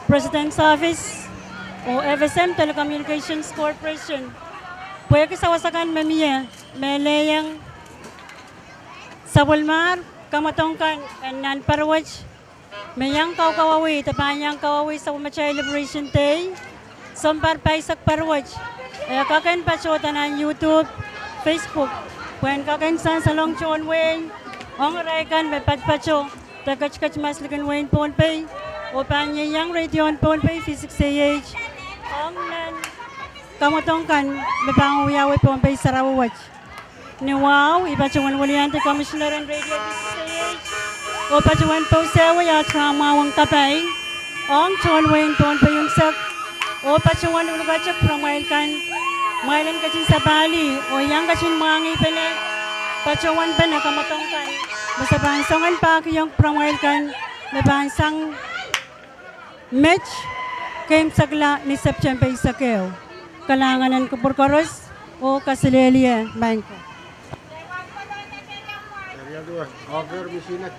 President's Office o FSM Telecommunications Corporation. Puya kisawasakan mamiya, melayang sa Bulmar, Kamatongkan, and Nanparwach, mayang kawawi, tapanyang kawawi sa Umachay Liberation Day, Sampar Paisak Parwach, kakain pachotan ng YouTube, Facebook, puyan kakain sa Salong John Wayne, ang raikan may patpacho, takach-kach maslikan Wayne Pohnpei, o panyayang Radio Pohnpei, Physics AH, ang nan Kamatongkan, may panguyawi Pohnpei Sarawawach. Ni wow, ipachawan Wuliante Commissioner and Radio Physics AH, o pachawan po sewa at kamawang kapay, ang John Wayne Pohnpei yung sak, o pachawan ulugachak pramailkan, mailan kachin sa Bali, o yang kachin mangi pala, Pachawan pa na Kamatongkan. Basta bansongan pa kayong prangwelkan na bansang match kayong sagla ni September Isakeo. Kalanganan ko Porcoros o Kasilelia, Bangko. Area 2, over Misinet.